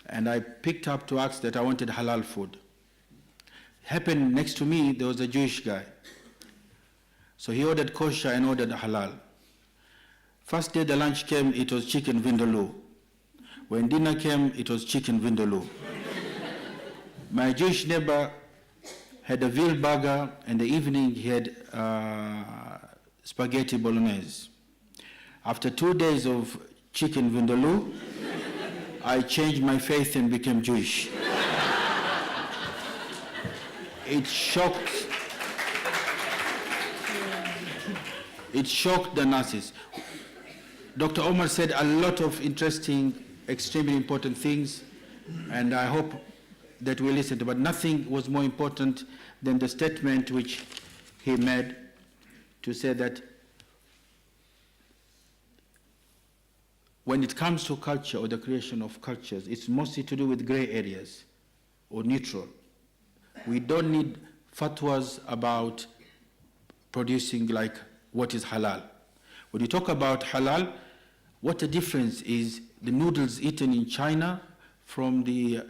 and I picked up to ask that I wanted halal food. Happened next to me, there was a Jewish guy. So he ordered kosher and ordered halal. First day the lunch came, it was chicken vindaloo. When dinner came, it was chicken vindaloo. My Jewish neighbor had a veal burger, and the evening he had spaghetti bolognese. After 2 days of chicken vindaloo, I changed my faith and became Jewish. it shocked the nurses. Dr. Omar said a lot of interesting, extremely important things, and I hope that we listened, but nothing was more important than the statement which he made to say that when it comes to culture or the creation of cultures, it's mostly to do with gray areas or neutral. We don't need fatwas about producing like what is halal. When you talk about halal, what the difference is the noodles eaten in China from the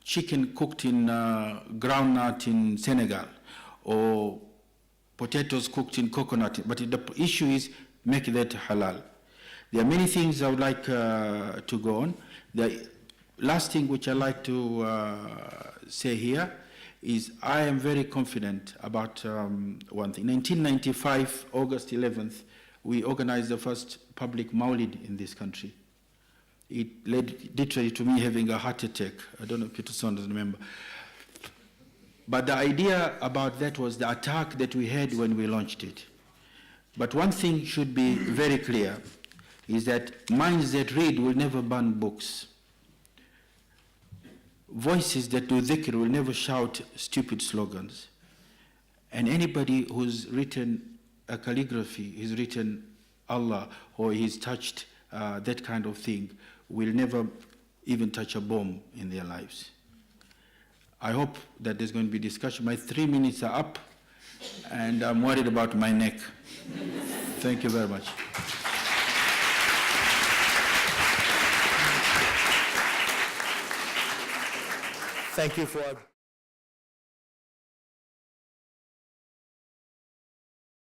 chicken cooked in groundnut in Senegal, or potatoes cooked in coconut. But the issue is make that halal. There are many things I would like to go on. The last thing which I like to say here is I am very confident about one thing. 1995, August 11th, we organized the first public Maulid in this country. It led literally to me having a heart attack. I don't know if Peter Saunders remember. But the idea about that was the attack that we had when we launched it. But one thing should be very clear, is that minds that read will never burn books. Voices that do dhikr will never shout stupid slogans. And anybody who's written a calligraphy, he's written Allah, or he's touched that kind of thing, will never even touch a bomb in their lives. I hope that there's going to be discussion. My 3 minutes are up, and I'm worried about my neck. Thank you very much. Thank you, Fuad.